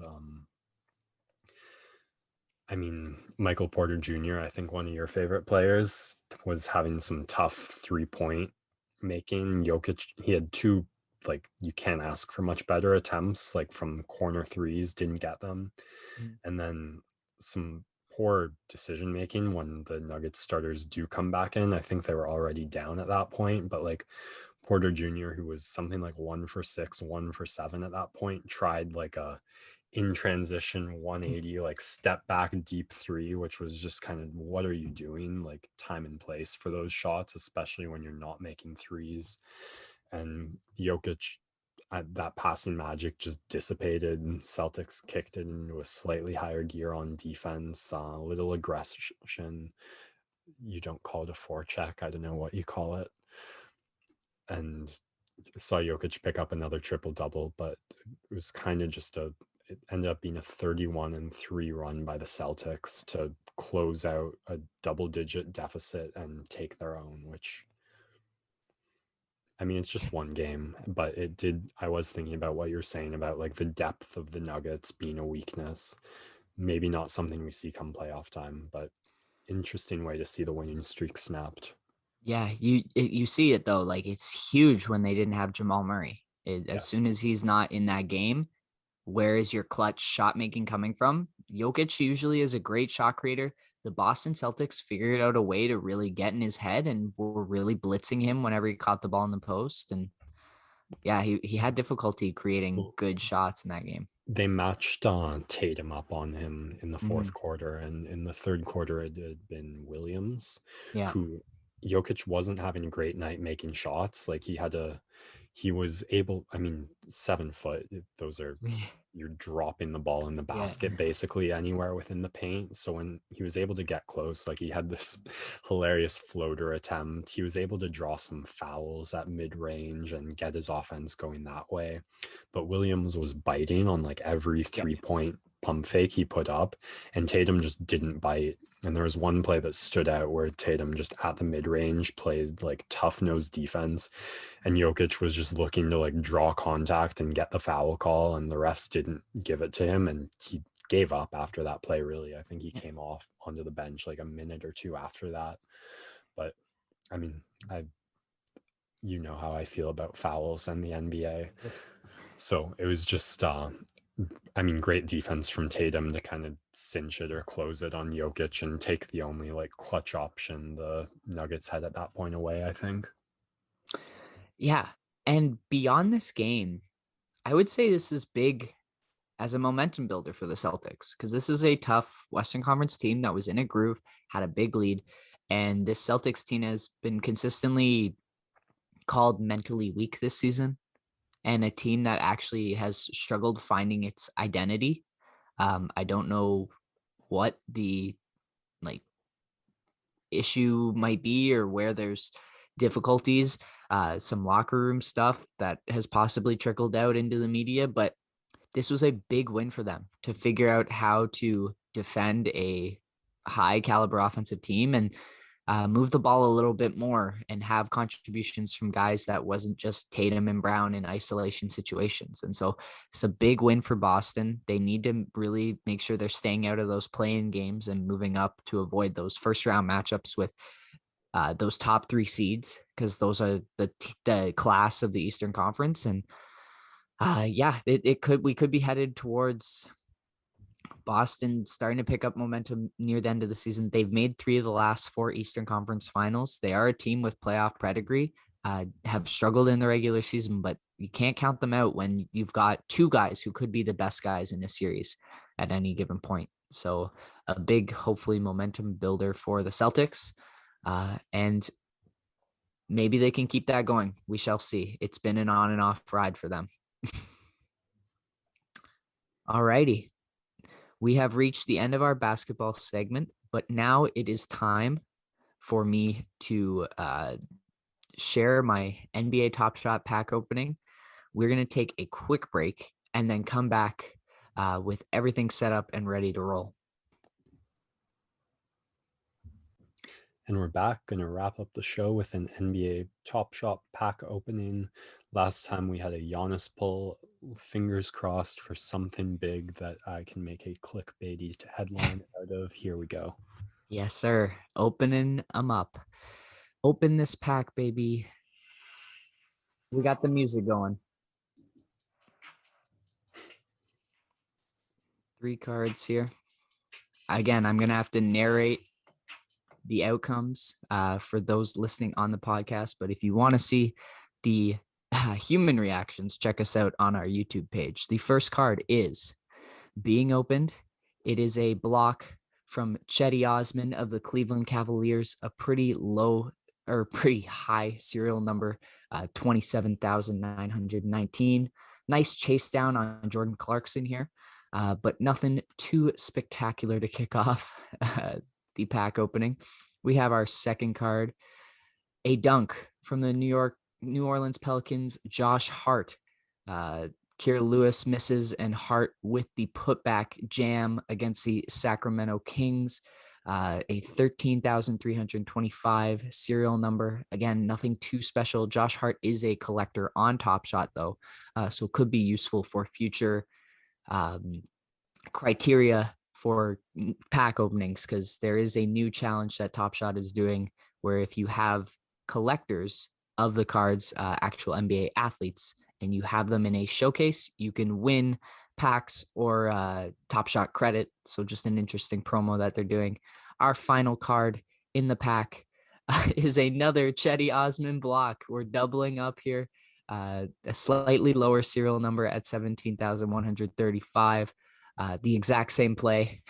Speaker 2: I mean, Michael Porter Jr., I think one of your favorite players, was having some tough 3-point making. Jokic, he had 2, like, you can't ask for much better attempts, like from corner threes, didn't get them. And then some poor decision making when the Nuggets starters do come back in. I think they were already down at that point, but like Porter Jr., who was something like 1 for 6, 1 for 7 at that point, tried like a in transition 180 like step back deep 3, which was just kind of, what are you doing? Like, time and place for those shots, especially when you're not making threes. And Jokic, that passing magic just dissipated, and Celtics kicked it into a slightly higher gear on defense, a little aggression. You don't call it a forecheck, I don't know what you call it. And saw Jokic pick up another triple double, but it was kind of just it ended up being a 31-3 run by the Celtics to close out a double-digit deficit and take their own, which, I mean, it's just one game, but I was thinking about what you're saying about like the depth of the Nuggets being a weakness. Maybe not something we see come playoff time, but interesting way to see the winning streak snapped.
Speaker 1: Yeah, you see it though. Like it's huge when they didn't have Jamal Murray. As soon
Speaker 2: Yes.
Speaker 1: as he's not in that game, where is your clutch shot making coming from? Jokic usually is a great shot creator. the Boston Celtics figured out a way to really get in his head and were really blitzing him whenever he caught the ball in the post. And yeah, he had difficulty creating
Speaker 2: Well,
Speaker 1: good shots in that game.
Speaker 2: they matched Tatum up on him in the
Speaker 1: Mm-hmm.
Speaker 2: fourth quarter, and in the third quarter it had been Williams,
Speaker 1: Yeah.
Speaker 2: who Jokic wasn't having a great night making shots. Like he was able. I mean, 7 foot. Those are you're dropping the ball in the
Speaker 1: Yeah.
Speaker 2: basket basically anywhere within the paint. So when he was able to get close, like he had this hilarious floater attempt, he was able to draw some fouls at mid range and get his offense going that way. But Williams was biting on like every
Speaker 1: Yep.
Speaker 2: 3 point pump fake he put up, and Tatum just didn't bite. And there was one play that stood out where Tatum just at the mid range played like tough nose defense, and Jokic was just looking to like draw contact and get the foul call, and the refs didn't give it to him, and he gave up after that play. Really, I think he came off onto the bench like a minute or two after that. But I mean, you know how I feel about fouls and the NBA. So it was just, I mean, great defense from Tatum to kind of cinch it or close it on Jokic and take the only like clutch option the Nuggets had at that point away, I think.
Speaker 1: Yeah. And beyond this game, I would say this is big as a momentum builder for the Celtics because this is a tough Western Conference team that was in a groove, had a big lead. And this Celtics team has been consistently called mentally weak this season and a team that actually has struggled finding its identity. I don't know what the like issue might be or where there's difficulties, some locker room stuff that has possibly trickled out into the media, but this was a big win for them to figure out how to defend a high caliber offensive team and move the ball a little bit more and have contributions from guys that wasn't just Tatum and Brown in isolation situations. And so it's a big win for Boston. They need to really make sure they're staying out of those play-in games and moving up to avoid those first round matchups with those top three seeds because those are the class of the Eastern Conference. And we could be headed towards Boston starting to pick up momentum near the end of the season. They've made 3 of the last 4 Eastern Conference finals. They are a team with playoff pedigree, have struggled in the regular season, but you can't count them out when you've got 2 guys who could be the best guys in a series at any given point. So a big, hopefully momentum builder for the Celtics. And maybe they can keep that going. We shall see. It's been an on and off ride for them. All righty. We have reached the end of our basketball segment, but now it is time for me to share my NBA Top Shot pack opening. We're going to take a quick break and then come back with everything set up and ready to roll.
Speaker 2: And we're back, going to wrap up the show with an NBA Top Shot pack opening. Last time we had a Giannis pull. Fingers crossed for something big that I can make a clickbaity headline out of. Here we go.
Speaker 1: Yes, sir. Opening them up. Open this pack, baby. We got the music going. 3 cards here. Again, I'm going to have to narrate the outcomes for those listening on the podcast. But if you want to see the human reactions, check us out on our YouTube page. The first card is being opened. It is a block from Chetty Osman of the Cleveland Cavaliers, a pretty low or pretty high serial number, 27,919. Nice chase down on Jordan Clarkson here, but nothing too spectacular to kick off the pack opening. We have our second card, a dunk from the New Orleans Pelicans, Josh Hart. Kira Lewis misses and Hart with the putback jam against the Sacramento Kings. A 13,325 serial number. Again, nothing too special. Josh Hart is a collector on Top Shot, though, so could be useful for future criteria for pack openings because there is a new challenge that Top Shot is doing where if you have collectors of the cards, actual NBA athletes, and you have them in a showcase, you can win packs or Top Shot credit. So just an interesting promo that they're doing. our final card in the pack is another Chetty Osman block. We're doubling up here. A slightly lower serial number at 17,135. The exact same play.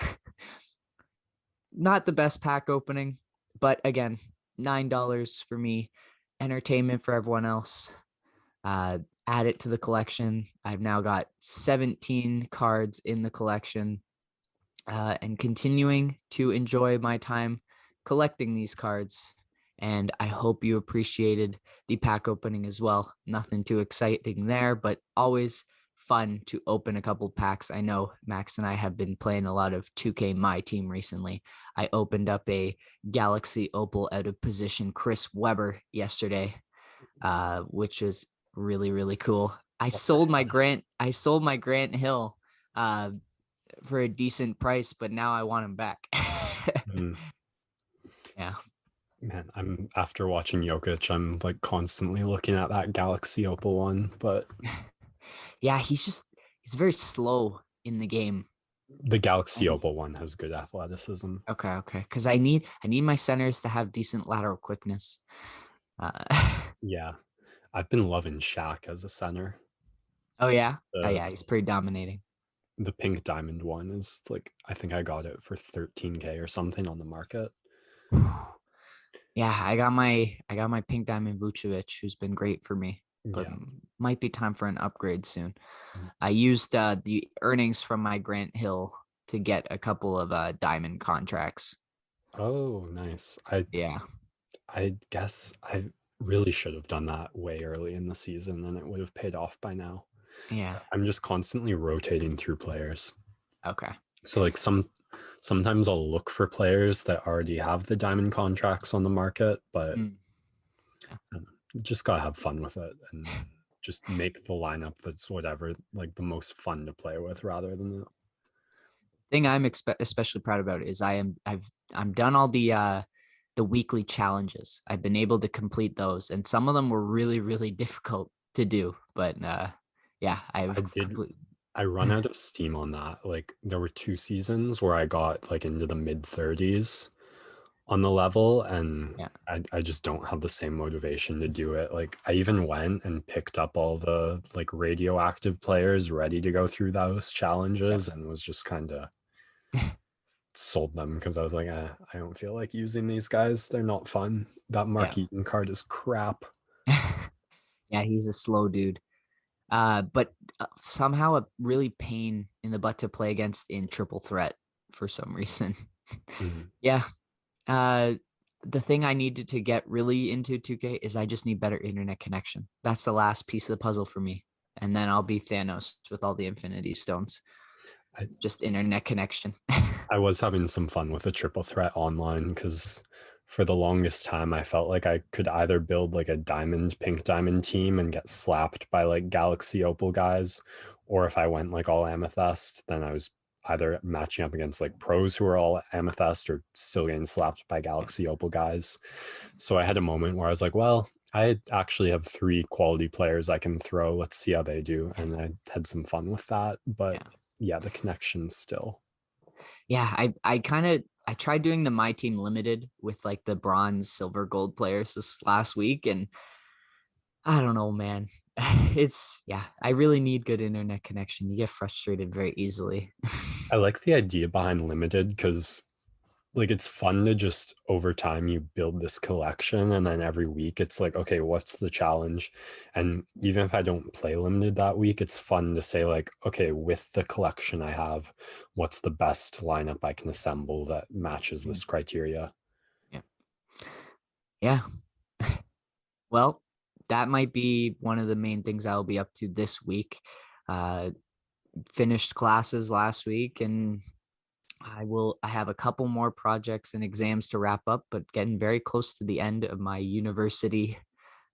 Speaker 1: Not the best pack opening, but again, $9 for me, entertainment for everyone else. Add it to the collection. I've now got 17 cards in the collection, and continuing to enjoy my time collecting these cards. And I hope you appreciated the pack opening as well. Nothing too exciting there, but always fun to open a couple packs. I know Max and I have been playing a lot of 2K My Team recently. I opened up a Galaxy Opal out of position Chris Webber yesterday, which is really, really cool. I sold my Grant Hill for a decent price, but now I want him back. Yeah.
Speaker 2: Man, I'm after watching Jokic, I'm like constantly looking at that Galaxy Opal one, but
Speaker 1: Yeah, he's very slow in the game.
Speaker 2: the Galaxy Opal one has good athleticism.
Speaker 1: Okay. Because I need my centers to have decent lateral quickness.
Speaker 2: Yeah, I've been loving Shaq as a center.
Speaker 1: Oh yeah,
Speaker 2: The
Speaker 1: he's pretty dominating.
Speaker 2: the pink diamond one is like, I think I got it for 13K or something on the market.
Speaker 1: Yeah, I got my pink diamond Vucevic, who's been great for me, but
Speaker 2: Yeah.
Speaker 1: might be time for an upgrade soon.
Speaker 2: Mhm.
Speaker 1: I used the earnings from my Grant Hill to get a couple of diamond contracts.
Speaker 2: Oh, nice.
Speaker 1: Yeah.
Speaker 2: I guess I really should have done that way early in the season and it would have paid off by now.
Speaker 1: Yeah.
Speaker 2: I'm just constantly rotating through players.
Speaker 1: Okay.
Speaker 2: So like sometimes I'll look for players that already have the diamond contracts on the market, but
Speaker 1: Yeah.
Speaker 2: just gotta have fun with it and just make the lineup that's whatever, like the most fun to play with rather than
Speaker 1: Thing I'm especially proud about is I'm done all the weekly challenges. I've been able to complete those, and some of them were really, really difficult to do. But yeah,
Speaker 2: I
Speaker 1: I've
Speaker 2: did.
Speaker 1: complete.
Speaker 2: I run out of steam on that. Like there were 2 seasons where I got like into the mid 30s on the level, and
Speaker 1: Yeah.
Speaker 2: I just don't have the same motivation to do it. Like I even went and picked up all the like radioactive players ready to go through those challenges and was just kind of sold them because I was like, I don't feel like using these guys. They're not fun. That
Speaker 1: Yeah.
Speaker 2: Mark Eaton card is crap.
Speaker 1: Yeah, he's a slow dude. But somehow a really pain in the butt to play against in triple threat for some reason.
Speaker 2: Mhm.
Speaker 1: Yeah. The thing I needed to get really into 2K is I just need better internet connection. That's the last piece of the puzzle for me. And then I'll be Thanos with all the Infinity Stones.
Speaker 2: I,
Speaker 1: Just internet connection.
Speaker 2: I was having some fun with the triple threat online because for the longest time I felt like I could either build like a pink diamond team and get slapped by like Galaxy Opal guys, or if I went like all amethyst, then I was either matching up against like pros who are all amethyst or still getting slapped by Galaxy Opal guys. So I had a moment where I was like, well, I actually have 3 quality players I can throw. Let's see how they do. And I had some fun with that. But
Speaker 1: Yeah.
Speaker 2: yeah, the connection's still.
Speaker 1: Yeah, I tried doing the My Team Limited with like the bronze, silver, gold players this last week, and I don't know, man. I really need good internet connection. You get frustrated very easily.
Speaker 2: I like the idea behind limited because like it's fun to just over time you build this collection and then every week it's like, okay, what's the challenge? And even if I don't play limited that week, it's fun to say like, okay, with the collection I have, what's the best lineup I can assemble that matches this criteria?
Speaker 1: Yeah. Yeah. Well, that might be one of the main things I'll be up to this week. Uh, Finished classes last week, and I have a couple more projects and exams to wrap up, but getting very close to the end of my university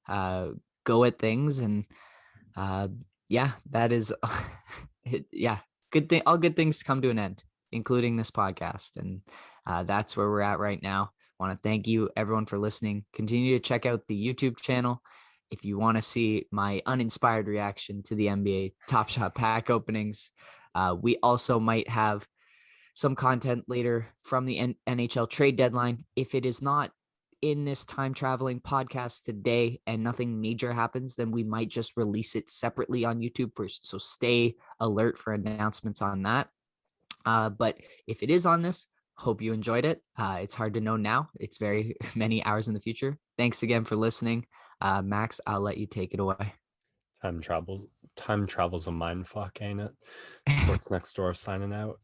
Speaker 1: uh, go at things. And uh, yeah, that is, yeah, good thing. All good things come to an end, including this podcast. And that's where we're at right now. I want to thank you, everyone, for listening. Continue to check out the YouTube channel if you want to see my uninspired reaction to the NBA Top Shot pack openings. We also might have some content later from the NHL trade deadline. If it is not in this time traveling podcast today and nothing major happens, then we might just release it separately on YouTube first. So stay alert for announcements on that. But if it is on this, hope you enjoyed it. It's hard to know now. It's very many hours in the future. Thanks again for listening. Max, I'll let you take it away.
Speaker 2: Time travel's a mind fuck, ain't it? Sports Next Door signing out.